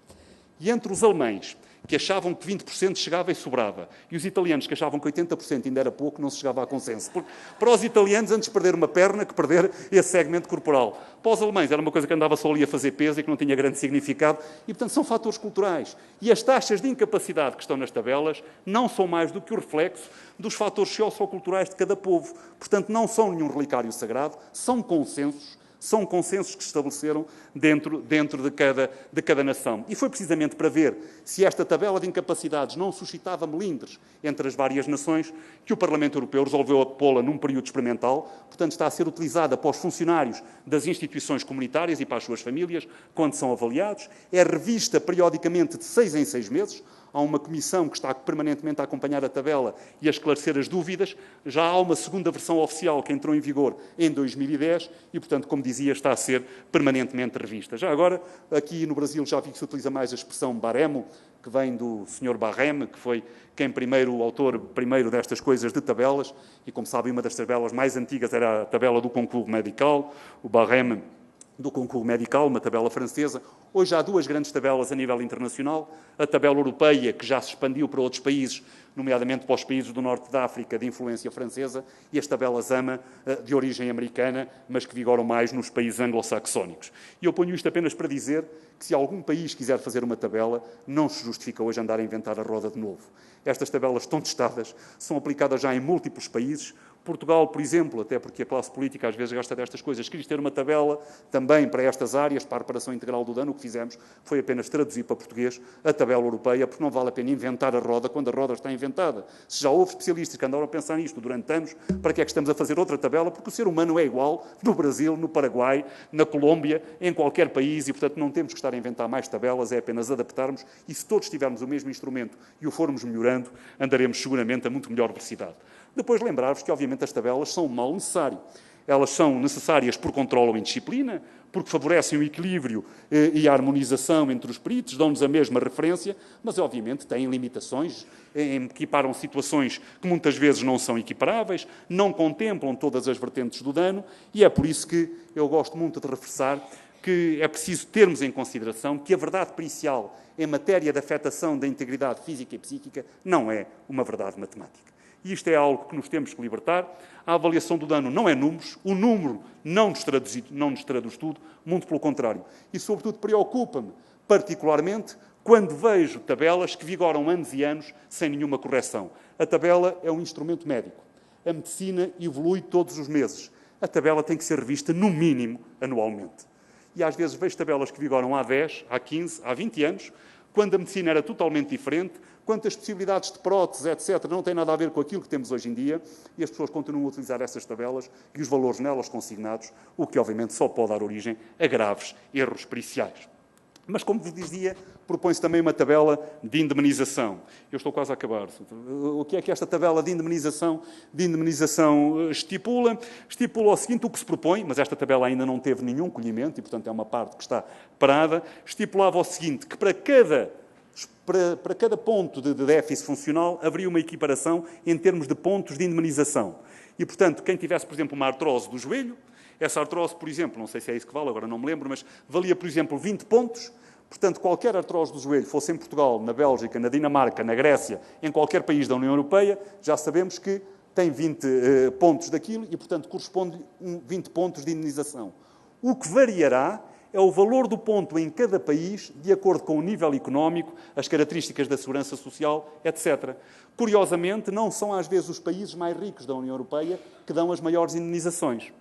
E entre os alemães, que achavam que 20% chegava e sobrava, e os italianos, que achavam que 80% ainda era pouco, não se chegava a consenso. Porque, para os italianos, antes perder uma perna que perder esse segmento corporal. Para os alemães, era uma coisa que andava só ali a fazer peso e que não tinha grande significado, e, portanto, são fatores culturais. E as taxas de incapacidade que estão nas tabelas não são mais do que o reflexo dos fatores socioculturais de cada povo. Portanto, não são nenhum relicário sagrado, são consensos que se estabeleceram dentro de cada nação. E foi precisamente para ver se esta tabela de incapacidades não suscitava melindres entre as várias nações que o Parlamento Europeu resolveu pô-la num período experimental. Portanto, está a ser utilizada para os funcionários das instituições comunitárias e para as suas famílias, quando são avaliados. É revista periodicamente de 6 em 6 meses. Há uma comissão que está permanentemente a acompanhar a tabela e a esclarecer as dúvidas. Já há uma segunda versão oficial que entrou em vigor em 2010 e, portanto, como dizia, está a ser permanentemente revista. Já agora, aqui no Brasil, já vi que se utiliza mais a expressão baremo, que vem do Sr. Barreme, que foi o autor primeiro destas coisas de tabelas. E, como sabem, uma das tabelas mais antigas era a tabela do Concours Medical, o Barreme do Concours Medical, uma tabela francesa. Hoje há 2 grandes tabelas a nível internacional. A tabela europeia, que já se expandiu para outros países, nomeadamente para os países do norte da África, de influência francesa, e as tabelas AMA, de origem americana, mas que vigoram mais nos países anglo-saxónicos. E eu ponho isto apenas para dizer que, se algum país quiser fazer uma tabela, não se justifica hoje andar a inventar a roda de novo. Estas tabelas estão testadas, são aplicadas já em múltiplos países. Portugal, por exemplo, até porque a classe política às vezes gosta destas coisas, quis ter uma tabela também para estas áreas, para a reparação integral do dano. O que fizemos foi apenas traduzir para português a tabela europeia, porque não vale a pena inventar a roda quando a roda está inventada. Se já houve especialistas que andaram a pensar nisto durante anos, para que é que estamos a fazer outra tabela? Porque o ser humano é igual no Brasil, no Paraguai, na Colômbia, em qualquer país, e, portanto, não temos que estar a inventar mais tabelas, é apenas adaptarmos, e se todos tivermos o mesmo instrumento e o formos melhorando, andaremos seguramente a muito melhor velocidade. Depois lembrar-vos que, obviamente, as tabelas são um mal necessário. Elas são necessárias por controle ou indisciplina, porque favorecem o equilíbrio e a harmonização entre os peritos, dão-nos a mesma referência, mas, obviamente, têm limitações, equiparam situações que muitas vezes não são equiparáveis, não contemplam todas as vertentes do dano, e é por isso que eu gosto muito de reforçar que é preciso termos em consideração que a verdade pericial em matéria de afetação da integridade física e psíquica não é uma verdade matemática. E isto é algo que nos temos que libertar. A avaliação do dano não é números, o número não nos traduz tudo, muito pelo contrário. E, sobretudo, preocupa-me particularmente quando vejo tabelas que vigoram anos e anos sem nenhuma correção. A tabela é um instrumento médico. A medicina evolui todos os meses. A tabela tem que ser revista, no mínimo, anualmente. E, às vezes, vejo tabelas que vigoram há 10, há 15, há 20 anos, quando a medicina era totalmente diferente, quando as possibilidades de próteses, etc., não têm nada a ver com aquilo que temos hoje em dia, e as pessoas continuam a utilizar essas tabelas e os valores nelas consignados, o que, obviamente, só pode dar origem a graves erros periciais. Mas, como vos dizia, propõe-se também uma tabela de indemnização. Eu estou quase a acabar. O que é que esta tabela de indemnização estipula? Estipula o seguinte: o que se propõe, mas esta tabela ainda não teve nenhum colhimento, e, portanto, é uma parte que está parada, estipulava o seguinte, que para cada ponto de déficit funcional haveria uma equiparação em termos de pontos de indemnização. E, portanto, quem tivesse, por exemplo, uma artrose do joelho, essa artrose, por exemplo, não sei se é isso que vale, agora não me lembro, mas valia, por exemplo, 20 pontos. Portanto, qualquer artrose do joelho, fosse em Portugal, na Bélgica, na Dinamarca, na Grécia, em qualquer país da União Europeia, já sabemos que tem 20 pontos daquilo e, portanto, corresponde a 20 pontos de indemnização. O que variará é o valor do ponto em cada país, de acordo com o nível económico, as características da segurança social, etc. Curiosamente, não são às vezes os países mais ricos da União Europeia que dão as maiores indemnizações.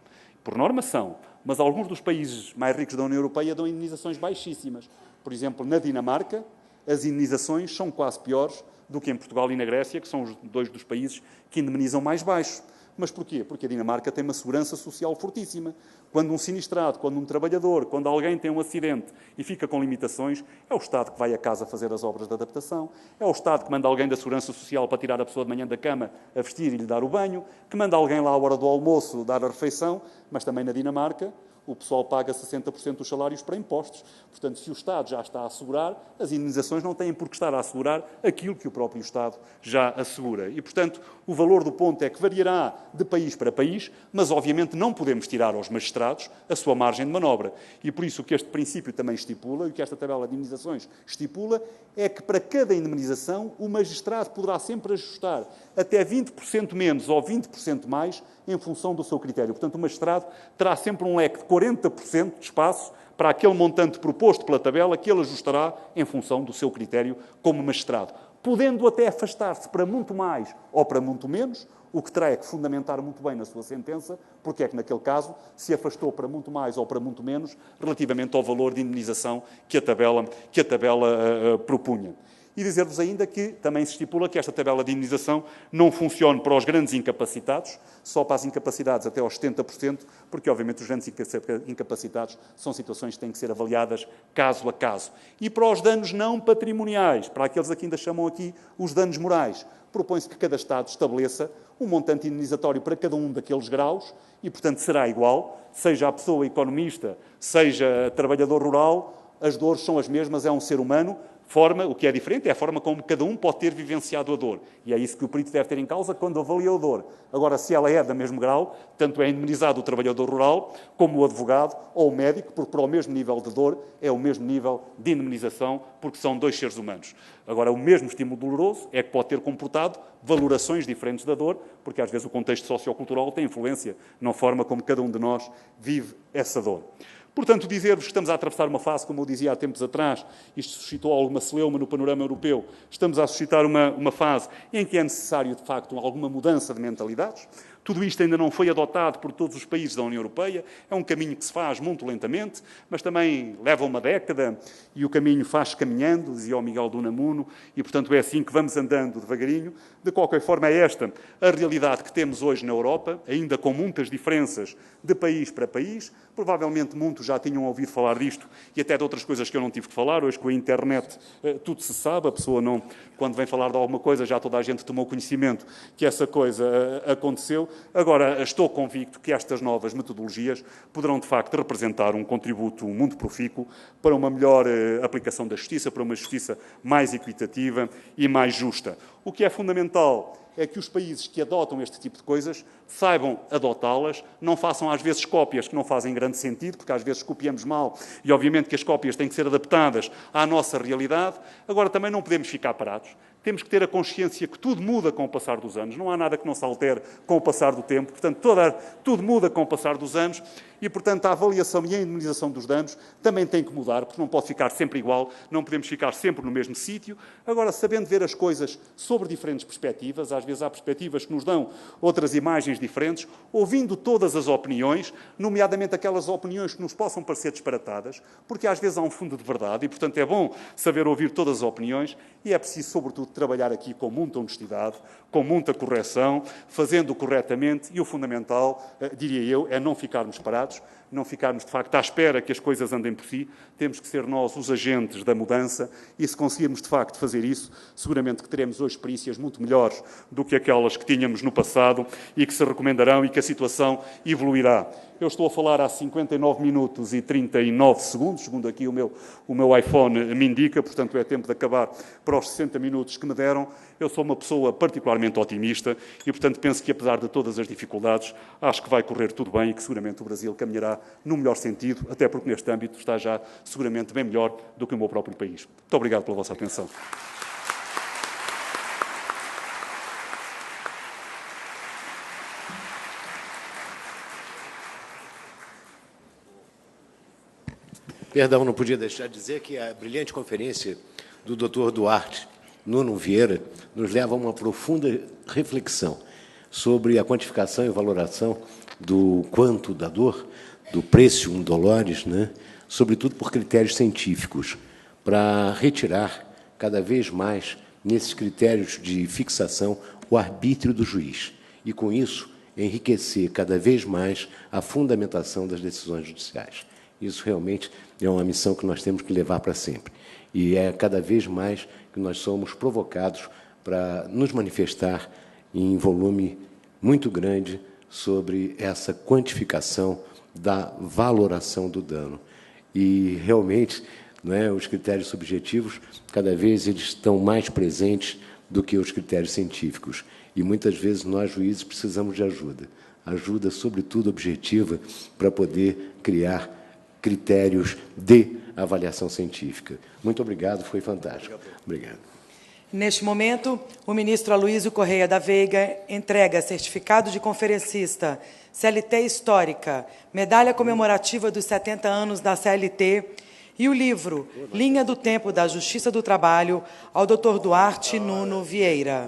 Por norma são, mas alguns dos países mais ricos da União Europeia dão indemnizações baixíssimas. Por exemplo, na Dinamarca, as indemnizações são quase piores do que em Portugal e na Grécia, que são os 2 dos países que indemnizam mais baixo. Mas porquê? Porque a Dinamarca tem uma segurança social fortíssima. Quando um sinistrado, quando um trabalhador, quando alguém tem um acidente e fica com limitações, é o Estado que vai a casa fazer as obras de adaptação, é o Estado que manda alguém da Segurança Social para tirar a pessoa de manhã da cama, a vestir e lhe dar o banho, que manda alguém lá à hora do almoço dar a refeição, mas também na Dinamarca o pessoal paga 60% dos salários para impostos. Portanto, se o Estado já está a assegurar, as indenizações não têm por que estar a assegurar aquilo que o próprio Estado já assegura. E, portanto, o valor do ponto é que variará de país para país, mas, obviamente, não podemos tirar aos magistrados a sua margem de manobra. E, por isso, o que este princípio também estipula, e o que esta tabela de indenizações estipula, é que, para cada indemnização, o magistrado poderá sempre ajustar até 20% menos ou 20% mais em função do seu critério. Portanto, o magistrado terá sempre um leque de 40% de espaço para aquele montante proposto pela tabela que ele ajustará em função do seu critério como magistrado, podendo até afastar-se para muito mais ou para muito menos, o que terá é que fundamentar muito bem na sua sentença, porque é que, naquele caso, se afastou para muito mais ou para muito menos, relativamente ao valor de indemnização que a tabela propunha. E dizer-vos ainda que também se estipula que esta tabela de indemnização não funcione para os grandes incapacitados, só para as incapacidades até aos 70%, porque, obviamente, os grandes incapacitados são situações que têm que ser avaliadas caso a caso. E para os danos não patrimoniais, para aqueles a que ainda chamam aqui os danos morais, propõe-se que cada Estado estabeleça um montante indemnizatório para cada um daqueles graus e, portanto, será igual, seja a pessoa economista, seja trabalhador rural, as dores são as mesmas, é um ser humano. O que é diferente é a forma como cada um pode ter vivenciado a dor. E é isso que o perito deve ter em causa quando avalia a dor. Agora, se ela é do mesmo grau, tanto é indemnizado o trabalhador rural como o advogado ou o médico, porque para o mesmo nível de dor é o mesmo nível de indemnização, porque são dois seres humanos. Agora, o mesmo estímulo doloroso é que pode ter comportado valorações diferentes da dor, porque às vezes o contexto sociocultural tem influência na forma como cada um de nós vive essa dor. Portanto, dizer-vos que estamos a atravessar uma fase, como eu dizia há tempos atrás, isto suscitou alguma celeuma no panorama europeu, estamos a suscitar uma fase em que é necessário, de facto, alguma mudança de mentalidades. Tudo isto ainda não foi adotado por todos os países da União Europeia, é um caminho que se faz muito lentamente, mas também leva uma década e o caminho faz caminhando, dizia o Miguel de Unamuno, e, portanto, é assim que vamos andando devagarinho. De qualquer forma, é esta a realidade que temos hoje na Europa, ainda com muitas diferenças de país para país. Provavelmente muitos já tinham ouvido falar disto e até de outras coisas que eu não tive que falar. Hoje, com a internet, tudo se sabe. A pessoa não, quando vem falar de alguma coisa, já toda a gente tomou conhecimento que essa coisa aconteceu. Agora, estou convicto que estas novas metodologias poderão, de facto, representar um contributo muito profícuo para uma melhor aplicação da justiça, para uma justiça mais equitativa e mais justa. O que é fundamental é que os países que adotam este tipo de coisas saibam adotá-las, não façam às vezes cópias que não fazem grande sentido, porque às vezes copiamos mal e obviamente que as cópias têm que ser adaptadas à nossa realidade. Agora também não podemos ficar parados. Temos que ter a consciência que tudo muda com o passar dos anos. Não há nada que não se altere com o passar do tempo. Portanto, tudo muda com o passar dos anos e, portanto, a avaliação e a indemnização dos danos também tem que mudar, porque não pode ficar sempre igual, não podemos ficar sempre no mesmo sítio. Agora, sabendo ver as coisas sobre diferentes perspectivas, às vezes há perspectivas que nos dão outras imagens diferentes, ouvindo todas as opiniões, nomeadamente aquelas opiniões que nos possam parecer disparatadas, porque às vezes há um fundo de verdade e, portanto, é bom saber ouvir todas as opiniões e é preciso, sobretudo, trabalhar aqui com muita honestidade, com muita correção, fazendo corretamente e o fundamental, diria eu, é não ficarmos parados, não ficarmos, de facto, à espera que as coisas andem por si. Temos que ser nós os agentes da mudança e, se conseguirmos, de facto, fazer isso, seguramente que teremos hoje experiências muito melhores do que aquelas que tínhamos no passado e que se recomendarão e que a situação evoluirá. Eu estou a falar há 59 minutos e 39 segundos, segundo aqui o meu iPhone me indica, portanto é tempo de acabar para os 60 minutos que me deram. Eu sou uma pessoa particularmente otimista e, portanto, penso que, apesar de todas as dificuldades, acho que vai correr tudo bem e que seguramente o Brasil caminhará no melhor sentido, até porque neste âmbito está já seguramente bem melhor do que o meu próprio país. Muito obrigado pela vossa atenção. Perdão, não podia deixar de dizer que a brilhante conferência do Dr. Duarte Nuno Vieira nos leva a uma profunda reflexão sobre a quantificação e valoração do quanto da dor, do precium doloris, né? Sobretudo por critérios científicos, para retirar cada vez mais, nesses critérios de fixação, o arbítrio do juiz. E, com isso, enriquecer cada vez mais a fundamentação das decisões judiciais. Isso realmente é uma missão que nós temos que levar para sempre. E é cada vez mais que nós somos provocados para nos manifestar em volume muito grande sobre essa quantificação da valoração do dano. E, realmente, os critérios subjetivos, cada vez eles estão mais presentes do que os critérios científicos. E, muitas vezes, nós, juízes, precisamos de ajuda. Ajuda, sobretudo, objetiva, para poder criar critérios de avaliação científica. Muito obrigado, foi fantástico. Obrigado. Neste momento, o ministro Aloísio Correia da Veiga entrega certificado de conferencista, CLT Histórica, medalha comemorativa dos 70 anos da CLT e o livro Linha do Tempo da Justiça do Trabalho ao Dr. Duarte Nuno Vieira.